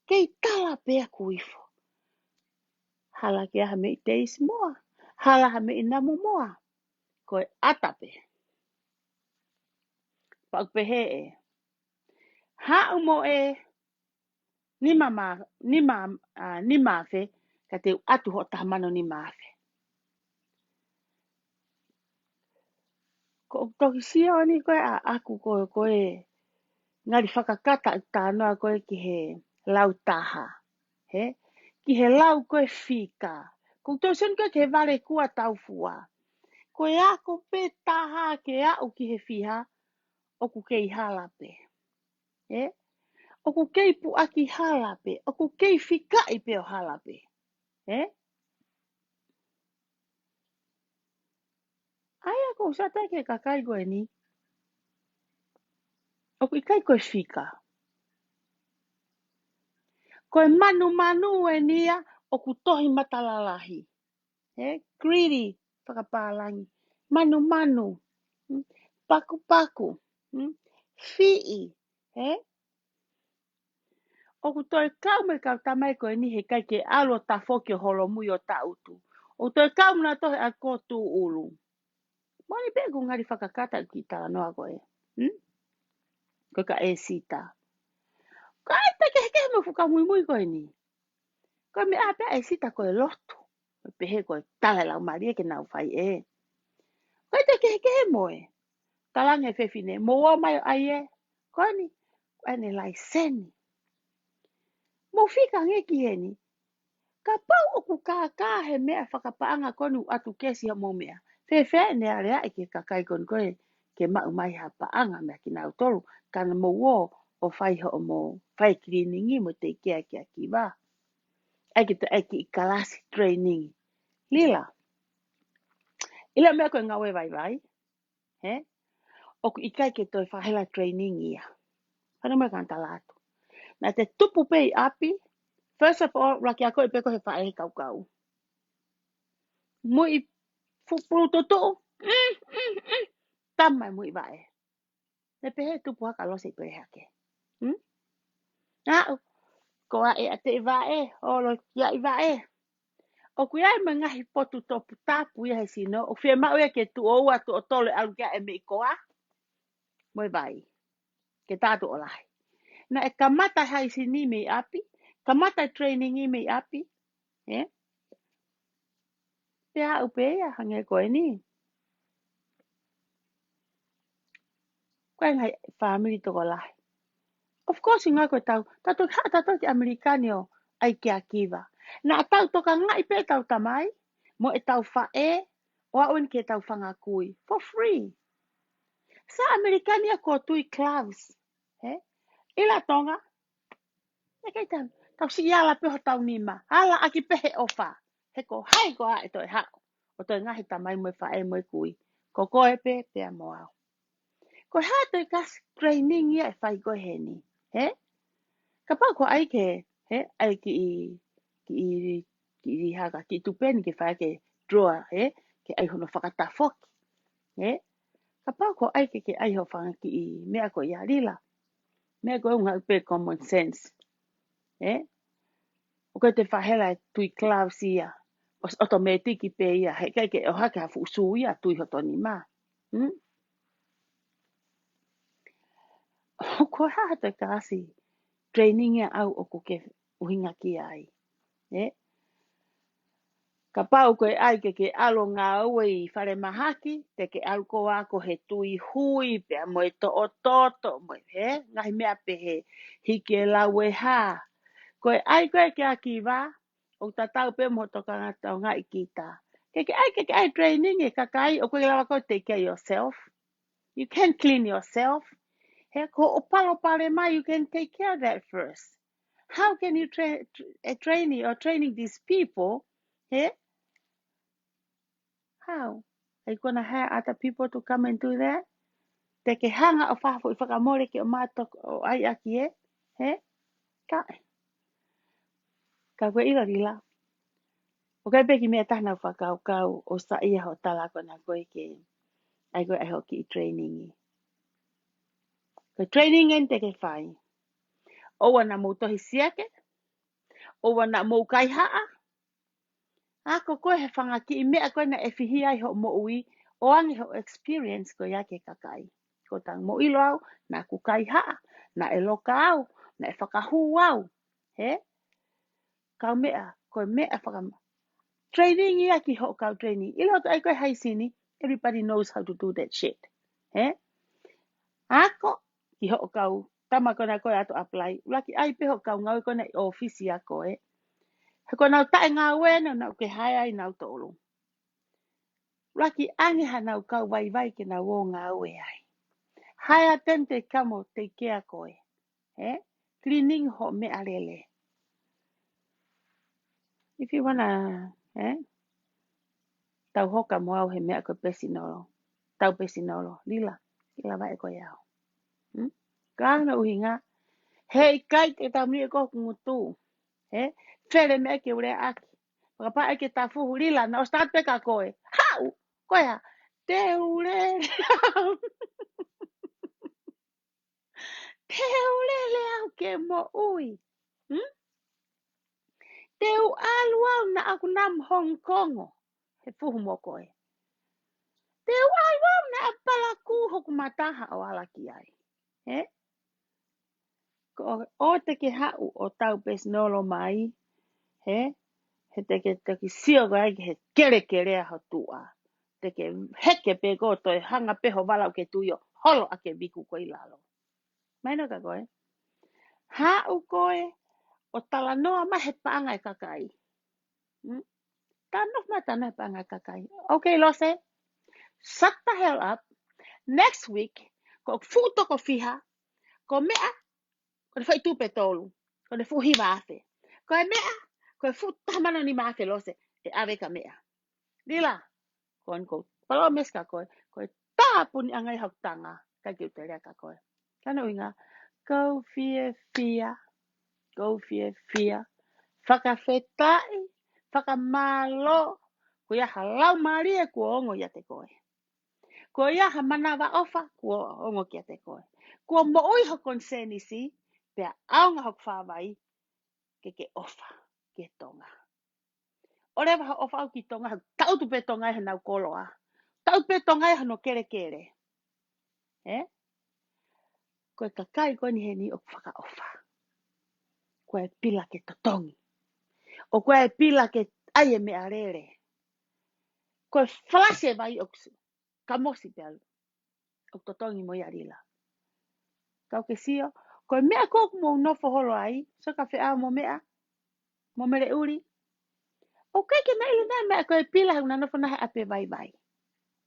Kei tala pe aku ifo. Hala ke aha me I teis moa. Hala ha me I namu moa. Koe ata pe. Pau pehe e. Ha umo e ni mafe ka te atu ho tahamano ni mafe. Ko toki sia ni koe a aku koe ngari whakakata I tānoa koe ki he lau taha. He? Ki he lau koe whika. Ko tō sen koe ke vare kua tau fua. Koe ako pe taha ke au ki he whiha o ku kei halape. He? O ku kei pu aki halape. O ku kei whika I pe o halape. He? Ai ako usata ke kakai koe ni. O ku ikai koe whika. Koe manu e nia o ku tohi matalalahi. He? Greedy, whakapālangi. Manu. Paku. Fi'i. He? O ku toi kau me kau tamai koe ni he kai ke alo ta foki o holo mui o ta utu. O toi kau mna tohe a kotu ulu. Moni pe ku ngari whakakata ki tala noa koe. Koe ka e sita. Koe ai pe kehe me fuka mui koe ni. Koe me a pe e sita koe lotu. Koe pehe koe tala lau maria ke nau fai e. Koe te kehe moe. Talange fefine. Moa mai ai e. Koe ni. Koe ne lai seni. Mo fika ngeki he ni. Ka pau o ku kā he mea whakapaanga konu atu kesi ha mo mea. Fe ne area e ke kakai kon koe ke mau mai ha paanga mea ki nau toru. Kana mo wo o whai ho o mo whai cleaningi mo te kia ki wā. Eki te eki I kalasi training. Lila. Ila mea koe ngawe vai. He? O ku ikai ke toi whahela training ia. Hana mea kanta latu. Na te tupu pei api. First of all, raki a koe peko he whae kau. Mui fupuru toto. Tamai mui vae. Ne pehe tupu haka lose I pehe hake. Ko a e ate I vae. Olo kia I vae. O kui ai me ngahi potu topu tapu ia he sino. O whia mau ia ke tu o ua tu o tole alu kia e me I koa. Moi vai. Ke tātu o lahi. Na e kamata hai sini me I api. Kamata training I me I api. Pea upe ia hange koe ni. Koe ngai family toko lahi. Of course ngā koe tau. Tato ki Amerikani o ai kia kiwa. Na tau toka ngai pe tau tamai. Mo e tau whae. O auen ke tau whanga kui. For free. Sa Amerikani a ko tui clubs. Ila tonga. E kei tau. Tau si ala peho tau nima. Hala aki pehe ofa. He ko hai ko a e toi hao. O toi ngahi tamai mo e whae mo e kui. Ko koe pe pea mo au. Ko haa toi kas training ia e whai koe he ni. Ka pau ko ai ke. Ai ki I haka. Ki tupeni ke whai ke draw. Ke ai hono whakata foki. Ka pau ko ai ke ai ho whanga ki I mea ko ia rila. Mea ko unga upe common sense. O koe te whahela e tui klaus ia. O automatiki pe ia. He kai ke o hake hafu usu ia tui hotoni ma. O ko haa toi kasi. Training ia au o ko ke uhinga ki ai. Ka pau koe ai ke alo ngā ue I whare mahaki. Te ke alu ko ako he tui hui. Pea mo e to o toto. Ngahi mea pe he hike lau e haa. Koe ai koe ke aki wā. O tatau pe mo toka ngata o ngai kita. Ke ai training e kakai o koe lawa ko take care yourself. You can clean yourself. He ko o palo pare mai, you can take care of that first. How can you training these people? He? How? Are you gonna hire other people to come and do that? Te ke hanga o whafo I whakamore ke o mātok o ai aki e. He? Ka koe ira rila. O kai peki mea tahna whakau o sa ia ho tala kona koe ke ai koe ai hoki I training. Ko training en te ke whai. O wana moutohi siake. O wana mou kai haa. Ako koe he whanga ki I mea koe na e whihi ai ho mo ui. O angi ho experience ko ia ke kakai. Ko tang mo ilo au na ku kai haa. Na e loka au. Na e whakahu au. He? Kau mea. Koe mea whakam. Training ia ki ho kau training. Ilo to ai koe haisini. Everybody knows how to do that shit. He? Ako. Ki ho kau. Tama kona koe ato apply. Laki ai pe ho kau ngau kona I office ia koe. He ko nau tae ngā wena nau ke hai ai nau tolu. Laki ange ha nau kau vai ke nau o ngā ue ai. Hai aten te kamo te kea koe. Cleaning ho me alele. If you wanna, tau hoka mo au he mea koe pesinolo. Tau pesinolo. Lila vai e koe au. Kāna uhinga. Hei kai te tamri e koku ngutu. Fere mea ke ure aki. Waka ake ta fuhu lila na o start peka koe. Hau! Koe ha. Te ure. Te ure le au ke mo ui. Te u alu au na aku nam Hong Kongo. He fuhu mo koe. Te u alu au na apala ku hoku mataha o alaki ai. O te ke hau o tau pes nolo mai. He te ke sio ko ai he kere a ho tua. Te ke heke pe ko toi hanga peho walau ke tuio. Holo ake biku ko I lalo. Maino ka koe. Hau koe o tala noa ma he paanga e kakai. Tano matana e paanga e kakai. Okay, Lose. Shut the hell up. Next week, ko futo ko fiha. Ko mea, ko ne fai tupe tolu. Ko ne fuhi maafe. Ko e mea, ko e futa hamana ni maafe Lose. E ave ka mea. Lila. Kon ko palo meska koe tapuni angai hau tanga ka ki uterea ka koe kana winga go fia whakawhetai whakamalo ko ia halau mari e kua ongo ia te koe ko ia ha manawa ofa kua ongo kia te koe kua mo oi ho konseni si pea aonga hok whawai ke ofa ke tonga ore wa ofa au ki tonga tau tu pe tonga he nau koloa tau pe tonga e hano kere. Koe kakai koe ni he ni o whaka ofa. Koe pila ke totongi. O koe pila ke aie me arere. Koe flase vai o kamosi pe alu. O totongi mo ia rila. Kau ke sio. Koe mea koku mo nofo holo ai. So ka whea mo mea. Mo mere uri. O kai ke mea ili nai mea koe pila huna nofo nahe ape vai.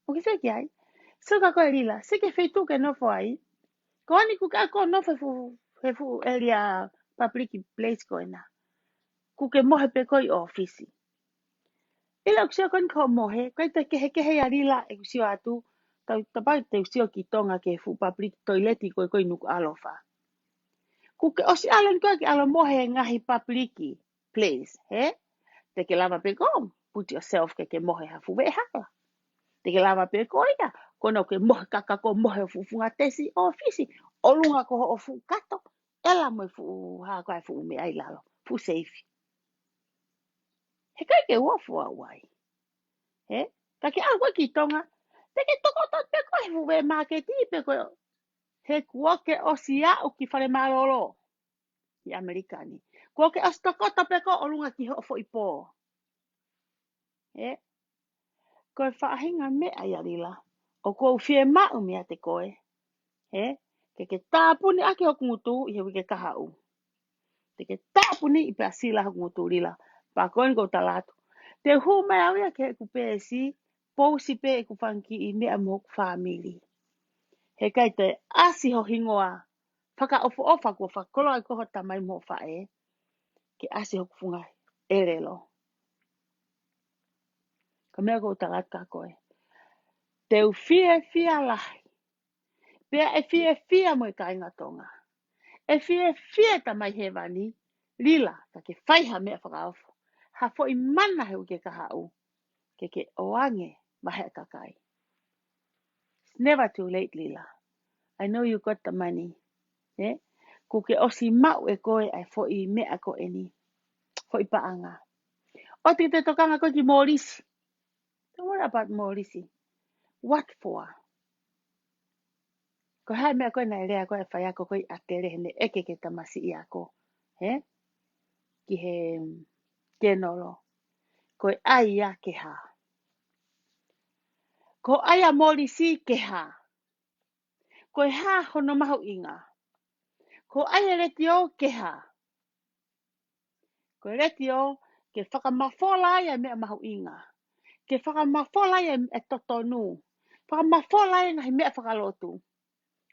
O ke seki ai. So ka koe rila. Seke whetu ke nofo ai. Ko ani kuka ko nofo he fu area public place ko ena. Kuke mohe pe koi ofisi. Ila kusio kon ko mohe, kai te kehe arila e kusio atu, tau tapai te kusio ki tonga ke fu public toileti koi nuku alofa. Kuke osi alen koe ki alo mohe ngahi public place, Te ke lava pe kom, put yourself ke mohe hafu we hala. Te ke lava pe koia, kono ke mohe kaka ko mohe fu funga tesi ofisi, olunga ko o fu kato, ela mo fu ha koe fu me ai lalo, fu safe. He kai ke uofu a wai. Ka ke awa ki tonga, te ke toko tot pe koe fu we marketi pe koe, he kua ke osi au ki whare maroro, i Amerikani. Kua ke osi toko tot pe koe olunga ki ho fo i pō. Koe whaahinga mea i arila, o koe whie mau mea te koe. Ke tāpuni ake hoku ngutu i hewi ke kahau. Te ke tāpuni i pe asila hoku ngutu rila, pa koe ko talatu. Te hu mai au ia ke ku pe si, po si pe ku fanki I mea mo family. He kai te asi ho hingoa. Whaka ofu ofa ko whakolo ai koho tamai mo whae. Ke asi ho kufunga erelo. Ka mea ko tagata koe. Te u fia lahi. Pea e fia mo I ka inga tonga. E fia tamai he wani. Lila, ka ke whaiha mea whakaofu. Ha fo I mana heu ke kahau. Ke oange mahe kakai. It's never too late, Lila. I know you got the money. Eh? Ko ke osi mau e koe ai fo I mea ko eni. Fo I paanga. O te tokanga koe ki Morisi. Don't worry about Morisi. What for? Ko hai mea koe nai rea koe whai ako koe atere hene eke ke tamasi I ako. Eh? Ki he kenolo. Koe ai a ke ha. Ko ai a Morisi ke ha. Koe ha hono mahu inga. Ko ai a reti o ke ha. Koe reti o ke whakamafola ia mea mahu inga. Ke whakamafola ia e totonu. Whakamafola ia ngahi mea whakalotu.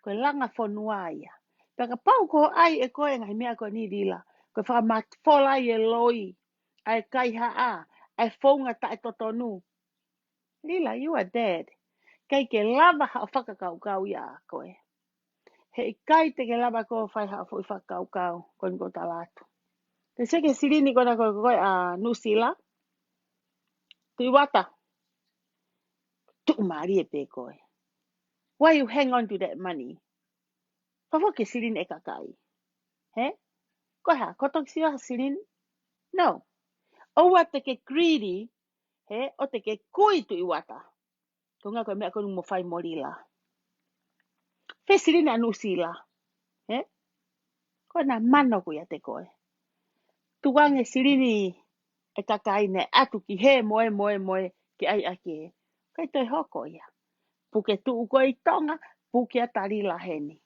Koe langa whanua ia. Paka pau ko ai e koe ngahi mea koe ni rila. Koe whakamafola ia loi. Ai kai haa. Ai whaunga ta e totonu. Lila, you are dead. Kai ke lava hao whakakaukau ia koe. He kai te ke lava ko whai hao fui whakakaukau. Koe nko talatu. Te seke sirini kona koe koe a Nusila. Tui wata. Tuk maari e pe koe. Why you hang on to that money? Whawha ke sirini e kakai. He? Koe ha, kotok siwa sirini? No. Oua te ke greedy. He? O te ke kui tui wata. Ko ngā koe mea konu mo whai morila. Whe sirini a Nusila. He? Koe nā mano kuia te koe. Tuange sirini e kakai ne atu ki he moe ki ai ake. Kai toi hoko ia. Puke tuu koe I tonga, puke a tarila heni.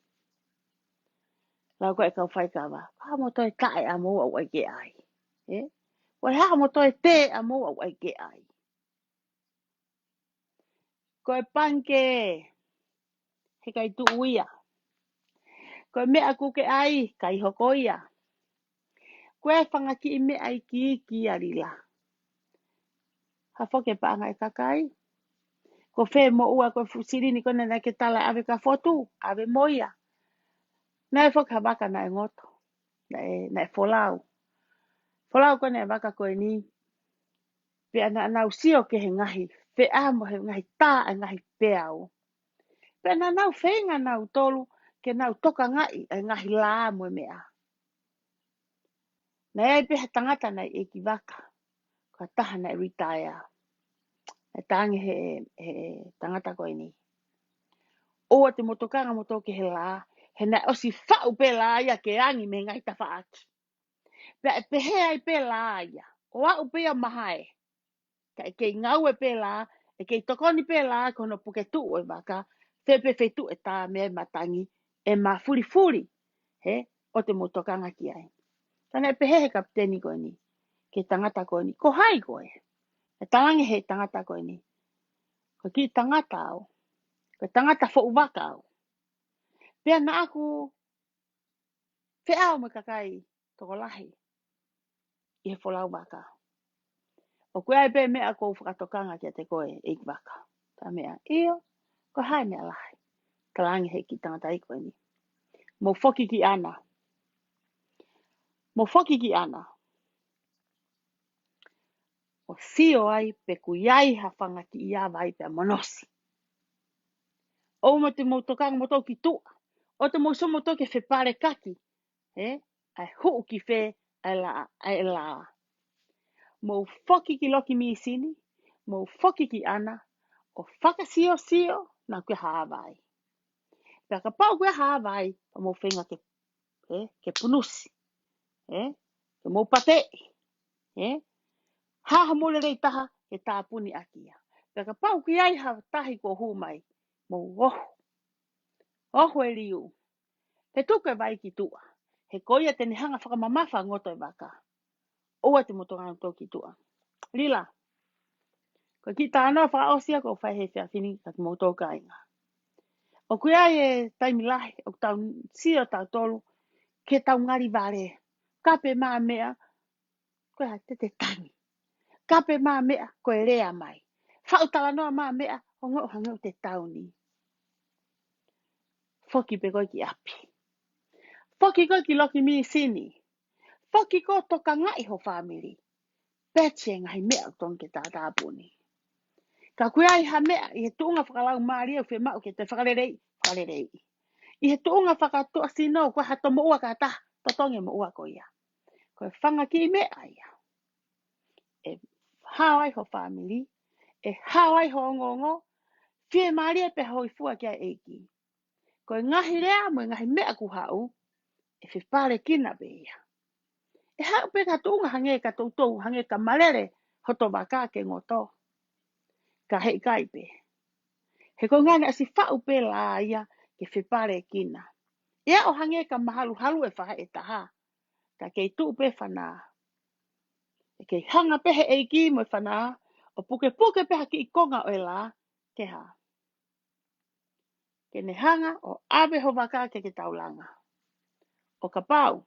Lau koe kau whai kawa. Haa mo toi tae a mo au ai ke ai. Eh? Koe haa mo toi te a mo au ai ke ai. Koe panke. He kai tuu ia. Koe mea kuke ai, kai hoko ia. Koe whangaki I mea I ki arila. Ha whoke paanga e kakai. Ko whe mo ua koe fusirini kone na ke tala ave ka fotu, ave moia. Nai whoke ha waka na e ngoto. Na e folau. Folau kone e waka koe ni. Pe ana nau sio ke he ngahi. Pe amo he ngahi tā e ngahi peau. Pe ana nau whenga nau tolu ke nau toka ngai e ngahi lā mo mea. Na e peha tangata nei e ki waka. Ka taha na e retire. E tangi he tangata koe ni. Oa te motokanga motoke he lā. He na osi whau pe lā ia ke angi me ngai ta whaaki. Pe e pehe ai pe lā ia. O au pe a mahai. Ka e kei ngau e pe lā. E kei tokoni pe lā kono puke tuu e waka. Whepe whetu e tā me matangi. E ma furi. He? O te motokanga ki ai. Tana e pehe he kapteni koe ni. Ke tangata koe ni. Ko hai koe. E talangi he tangata koe ni. Ko ki tangata au. Ko tangata fo uwaka au. Pea na aku. Whiao me kakai. Toko lahi. I he wholau waka. O koe ai pe mea kou whakatokanga kia te koe. Eik waka. Ta mea. Iyo. Ko hai mea lahi. Talangi he ki tangata i koe ni. Mo whoki ki ana. Mo whoki ki ana. O sio ai pe kuyai ha whanga ki ia vai pe monosi. O mo te motokanga moto ki tua. O te moso moto ke whepare kaki. Ai huu ki whe ai la. Mo whoki ki loki mi sini. Mo whoki ki ana. O whaka sio na kua haawai. Pea ka pau kua haawai. Pa mo whenga ke punusi. Ke mo pate. Haha mole rei taha ke tāpuni akia. Pea ka pau ki ai ha tahi ko hu mai. Mo ohu. Ohu e riu. He tuka vai ki tua. He koia tene hanga whakamamafa ngoto e waka. Oa te motonga to ki tua. Lila. Ko ki tānoa whaosia ko whai he whiawhini ka ki mōtō ka inga. O kuia e taimilahi o tau sia tau tolu ke tau ngari vare. Kape mā mea koe ha te tangi. Kape mā mea koe rea mai. Whautala noa mā mea o ngau hangau te tauni. Foki pe koe ki api. Foki koe ki loki mi sini. Foki ko toka ngai ho family. Peche ngai mea tong ke tā tāpuni. Ka kuia i ha mea i he tuunga whakalau maari au whi mau ke te whakarerei. I he tuunga whakatoa sino koe hato mo ua ka ta. Totonge mo ua ko ia. Koe whanga ki mea ia. E hawai ho family. E hawai ho ngongo. Whie maari e pe hoi fua kia eiki. Koe ngahi rea mo ngahi mea ku hau. E whipare kina be ia. E hau pe ka tuunga hange ka tautou hange ka malere hoto waka ke ngoto. Ka hei kai pe. He ko ngana asi whau pe la ia ke whipare kina. Ia o hange ka mahalu halu e whaha e taha. Ka kei tuu pe whanaa. E kei hanga pehe eiki mo whanaa. O puke peha ki i konga o e la. Ke ha. Ke ne hanga o abe ho waka ke taulanga. O ka pau.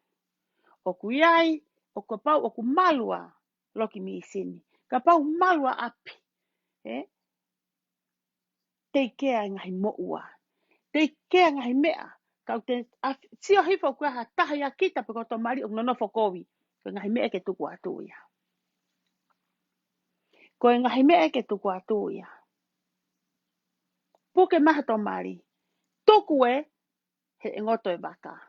O kuiai, o ka pau, o ku malua, loki mi sini. Ka pau malua api. Te kea ngahi moua. Te kea ngahi mea. Kau te, sio hifo kua ha taha ia kita pe koto mari o nonofo kowi. Koe ngahi mea ke tuku atu ia. Koe ngahi mea ke tuku atu ia. Puke maha to mari. Tuku e, he ngoto e baka.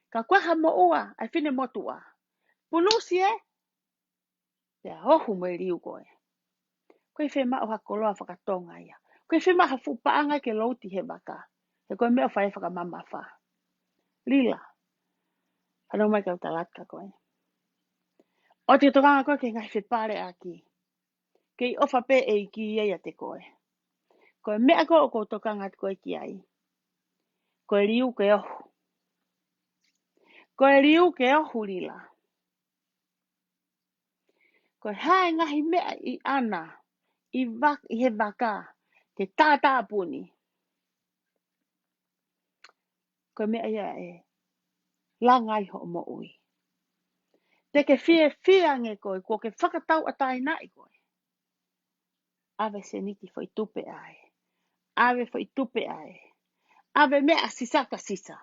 Ka kua ha moua, ai fine motua. Punusi e, te hohu me riu koe. Koe whi mao ha koloa whakatonga ia. Koe whi maha fupaanga ke lauti he baka. He koe mea whae whakamama wha. Lila. Hano mai kau talatka koe. O te tokanga koe ke ngai whipare aki. Kei ofa pe e ki ia te koe. Koe mea koe o kou tokanga koe ki ai. Koe riu ke ohu. Koe riu ke ohu lila. Koe hae ngahi mea i ana. I he waka. Te tātā puni. Koe mea ia e. Langai ho mo ui. Te ke whiange koe. Ko ke whakatau atai nai koe. Ave se niki foi tupe ai. Ave foi tupe ai. Ave mea sisaka sisa.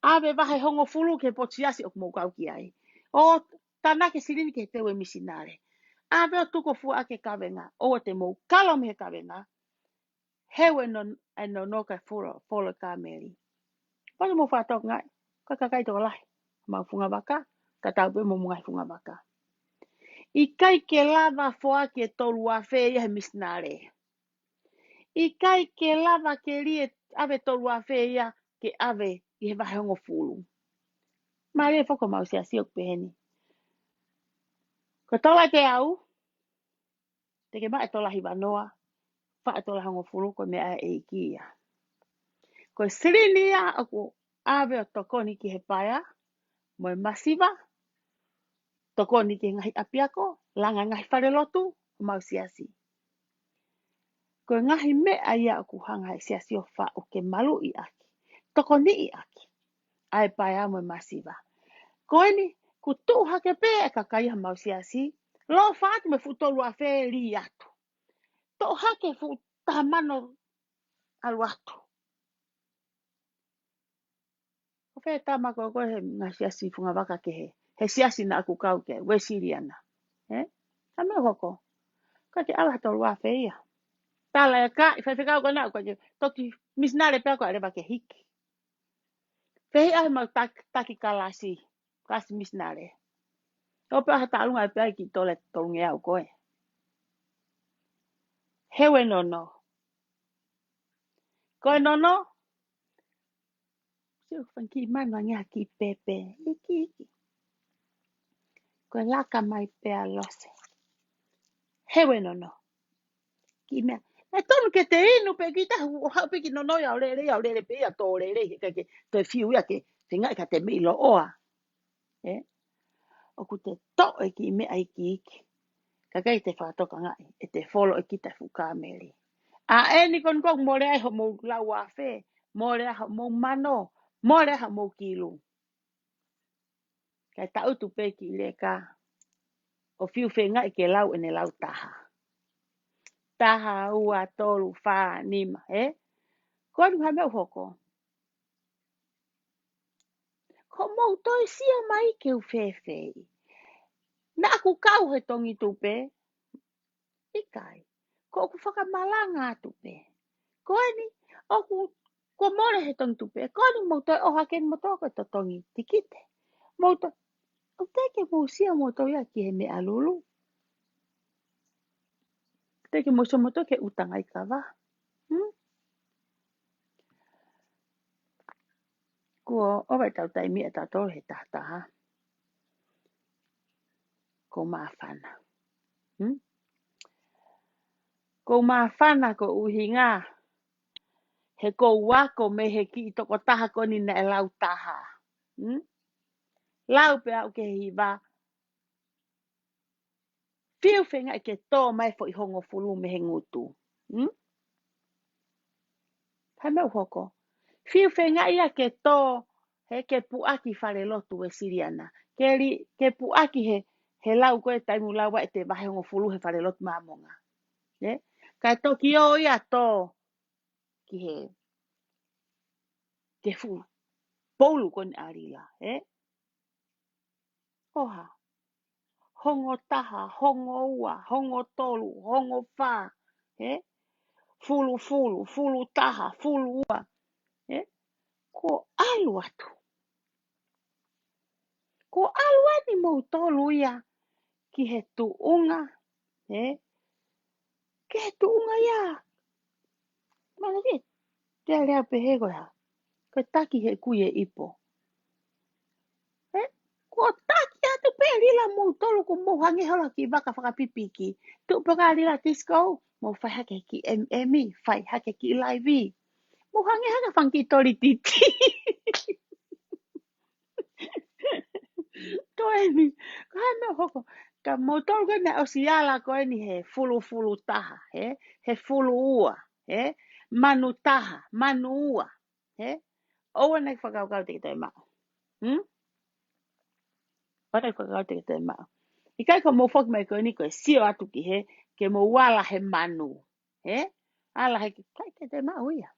Ave vahe hongo fulu ke potiasi o mokau ki ai. O tanake sirini ke tewe misinare. Ave o tuko fu ake kawenga. O te mou kalo me kawenga. Hewe no noka folo ka meri. Pano mo whatok ngai. Kakakai toko lahi. Mau funga waka. Katau pe mo mungai funga waka. I kai ke lava foa ke tolu a whee he misinare. I kai ke lava ke rie ave tolu a whea ke ave i he wahe hongo fulu. Ma rea whako mau sea siok peheni. Ko tola ke au, te ke maa tola hiwa noa, wha tola hongo fulu ko mea e kia. Ko sirinia aku ave o tokoni ki he paia, mo masiva, tokoni ki ngahi apiako, langa ngahi whare lotu, mau siasi. Ko ngahi mea ia aku hanga he siasi o wha o ke malu i aki. Tokoni i aki. Ai paia mo masiva. Ko eni, ku tu hake pe e kakaiha mau siasi, lo whaati me futolu a whee li atu. To hake fu tamano alu atu. Ko whee tamako koe he ngā siasi funga waka ke he. He siasi na aku kau ke, we siriana. Sa mea hoko. Ka ke ala tolu a whee ia. Tala e ka, i whewhikau kona au kwenye, toki misnare pea koe areba ke hiki. Whee ahe mau taki kalasi, kasi misnare. Ope aha talunga e pea ki tole tolunge au koe. Hewe nono. Koe nono, siu whanki mana ngā ki pepe. Iki. Koe laka mai pea lose. Hewe nono. Ki mea. E tonu ke te inu pe ki tahu o hau pe ki nono au lere pe ia tō lere. Ke te fiu ia ke te ngai ka te mei lo oa. O ku te to e ki mea iki iki. Kakai te whakatoka ngai, e te wholo e kita whukameri. A ni kon kong mo rea ho mo lau a whe, mo rea ho mo mano, mo rea ho mo kilu. Kai ta utu pe ki le ka, o fiu whe ngai ke lau ene lau taha. Taha ua tolu wha nima, Konu ha meu hoko. Ko mau toi sia mai ke u whewhei. Na aku kau he tongi tupe. Ikai. Ko ku whakamalanga tupe. Ko ni, oku, ko more he tongi tupe. Ko ni mau toi oha ken mo toko to tongi tikite. Mau toi, o teke mau sia mo toi a ki he me alulu. Teke mau sia mo toi ke utangai ka wa. Ko owe tau tai mi e tato he tahtaha. Ko maafana. Ko maafana ko uhinga. He ko wako me he ki i toko taha koni na e lau taha. Lau pe au ke hiwa. Fiu whenga i ke tō mai fo i hongo fulu me he ngutu. Hai meu hoko. Fiu whenga ia ke tō he ke puaki whare lotu e Siriana. Ke puaki he lau koe taimu lau wa e te wahe hongo fulu he whare lotu mamonga. Kai toki o ia tō ki he ke fu polu koni arila. Oha. Hongo taha, hongo ua, hongo tolu, hongo wha. Fulu taha, fulu ua. Ko alu atu. Ko alu ani mau tolu ia ki he tuunga. Ki he tuunga ia. Mana ki, te rea pehe goia. Ko taki he kuie ipo. Ko taki atu pe rila mau tolu ko mau hangi hola ki waka whakapipiki. Tu paka rila disco. Mau whai hake ki emi, whai hake ki live. Mau hangi haka whanki tori titi. Ko emi, ko hai mea hoko. Ka mau tolu koe ne osiala koe ni he fulu taha. He fulu ua. Manu taha, manu ua. Owa nei whakaukau te toi mao. Ora whakau te toi mao. I kai ko mau whak mai koe ni koe sio atu ki he, ke mau wala he manu. Ala he ki kai te toi mao ia.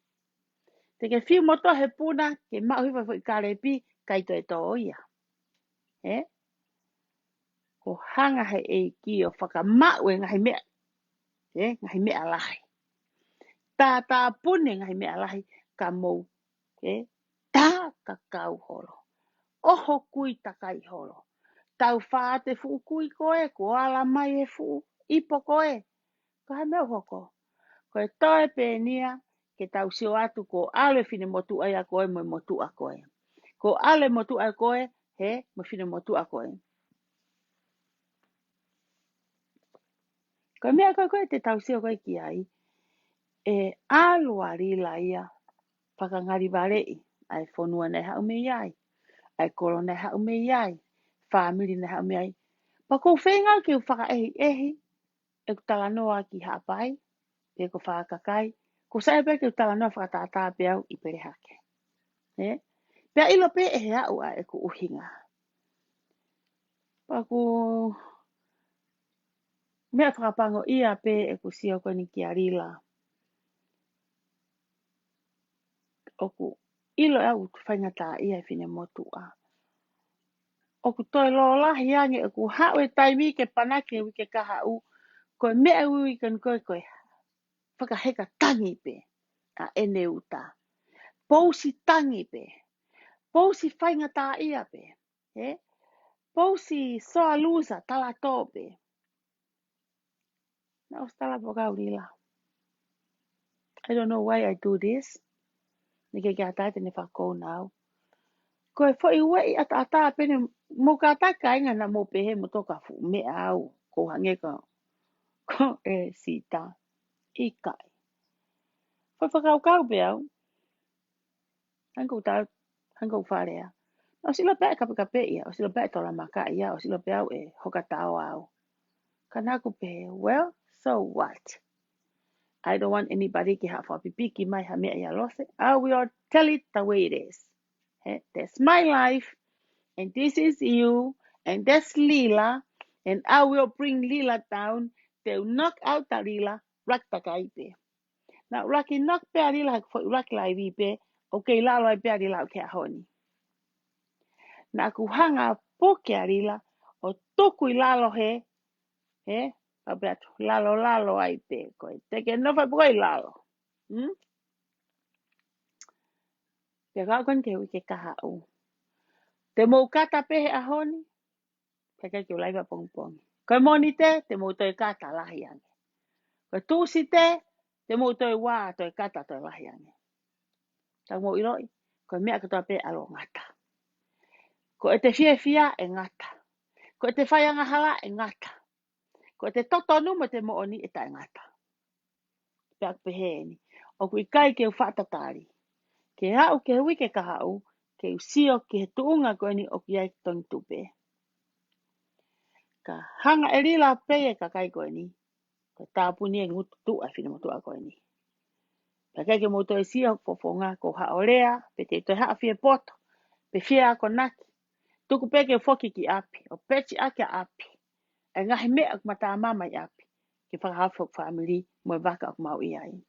Te ke whiu moto he puna, ke mao hiwa whai karepi, kai toi tō ia. Ko hanga he e ki o whakamau e ngahi mea. Ngahi mea lahi. Tā pune ngahi mea lahi, ka mau. Tā kakau holo. Oho kui takai holo. Tau whaate fu kui koe, ko ala mai e fu ipo koe. Ko hai mea hoko. Ko e toe pēnia, ke tau sio atu ko ale fine motu ai a koe mo motu a koe. Ko ale motu a koe, mo fine motu a koe. Ko mea koe te tau sio koe ki ai. E alua rila ia, whakangari warei, ai whonua nei hau me iai. Ai koro nei hau me iai. Whamiri nei hau me iai. Pa kou whenga ki u whaka ehi, e ku tala noa ki hapai, pe ko whakakai, ko sae pe ki u tala noa whakatata pe au i pere hake. Pea ilo pe e he au a e ku uhinga. Pa ku mea whakapango ia pe e ku sio koni ki a rila. Oku ilo e au whaingata ia e whine motua. Oku toi lo lahi ange e ku hau e taimi ke panake e wike kaha u, koe mea ui kan koe whakaheka tangi pe a ene uta. Pousi tangi pe. Pousi whaingata ia pe. Pousi soa lusa tala tō pe. Na os tala pokau rila. I don't know why I do this. Nike kia taite ne whakou nau. Koe fwoi wei ata pene mo ka taka inga na mo pehe mo toka fu mea au. Ko hange ko e sita. Ikai. Fwoi whakau pe au. Hanko wharea. O sila pēe kape ia. O sila pēe tola maka ia. O sila pēe au e hoka tau au. Kanaku pe, well, so what? I don't want anybody to have a pipiki mai ha mea lose. I will tell it the way it is. That's my life, and this is you, and that's Lila, and I will bring Lila down. They'll knock out the Lila, rak takaipe. Now, Rocky knock pe Lila for rak lai vipe, okay, la loi pe Lila ke honi. Na ku hanga po ke Lila, o toku lalo he, pabeatu, lalo ai pe, koi, teke no fa boi lalo. Te kakon ke wike kaha u. Te mou kata pehe a honi, te kai ke ulaiwa pongpong. Koe moni te mou toi kata lahi ange. Koe tūsi te mou toi wā toi kata toi lahi ange. Tau mou iroi, koe mea katoa pe alo ngata. Koe te fia e ngata. Koe te whaianga hala e ngata. Koe te totonu mo te mooni e ta e ngata. Peak pehe ni. O kui kai ke u whaatatari. Ke hau ke wike kaha u, ke usio ke he tuunga koe ni o ki ai tong tupe. Ka hanga e rila peye ka kai koe ni. Ko tāpuni e ngutu tu a whina motu a koe ni. Ka kai ke motu e sia fofonga ko haorea, pe te toi haa fie poto, pe fie a ko naki. Tuku peke foki ki api, o pechi ake api. E ngahi mea ak mata mama i api. Ke whakahafok whamiri mo waka ak mau iai.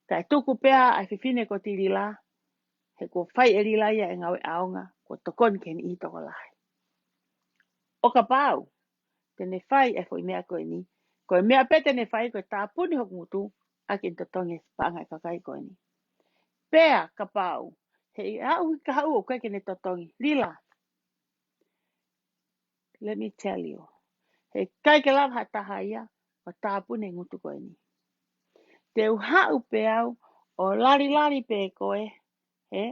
Kai tuku pea ai whiwhine ko ti rila, he ko whai e rila ia e ngawe aonga, ko tokon ken i toko lahi. O ka pau, tene whai e fwoi mea koe ni, koe mea pe tene whai koe tāpuni hok ngutu, ake in totonge paanga kakai koe ni. Pea ka pau, he au ka hau o koe kene totongi, rila. Let me tell you, he kai ke lawa hataha ia, o tāpuni ngutu koe ni. Te u hau pe au, o lari pe koe, he,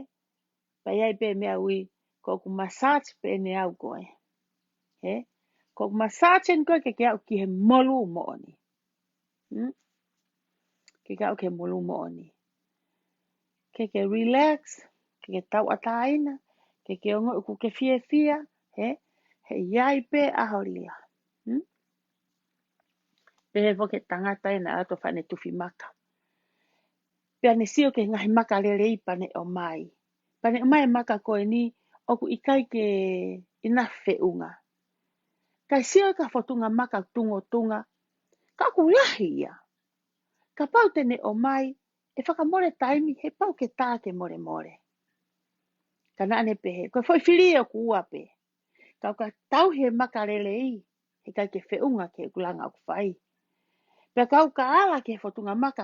pai ai pe mea ui, ko ku massage pe ne au koe. He, ko ku massage en koe ke au ki he molu mooni. Ke au ke molu mooni. Ke relax, ke tau ataina, ke ongo ku ke fia, he iai pe ahorila. Pe he voke tangata ina ato whane tuwhi maka. Pe ane sio ke ngahi maka lerei pane o mai. Pane o mai maka koe ni, oku ikai ke ina whiunga. Kai sio ka whotunga maka tunga, ka ku lahi ia. Ka pau tene o mai, e whakamore taimi, he pau ke tā ke more. Ka nane pehe, koe foi whiri o ku ua pe. Kau ka tau he maka lelei, he kai ke whiunga ke kulanga o ku whai. Pe kau ka ala ke whotunga maka,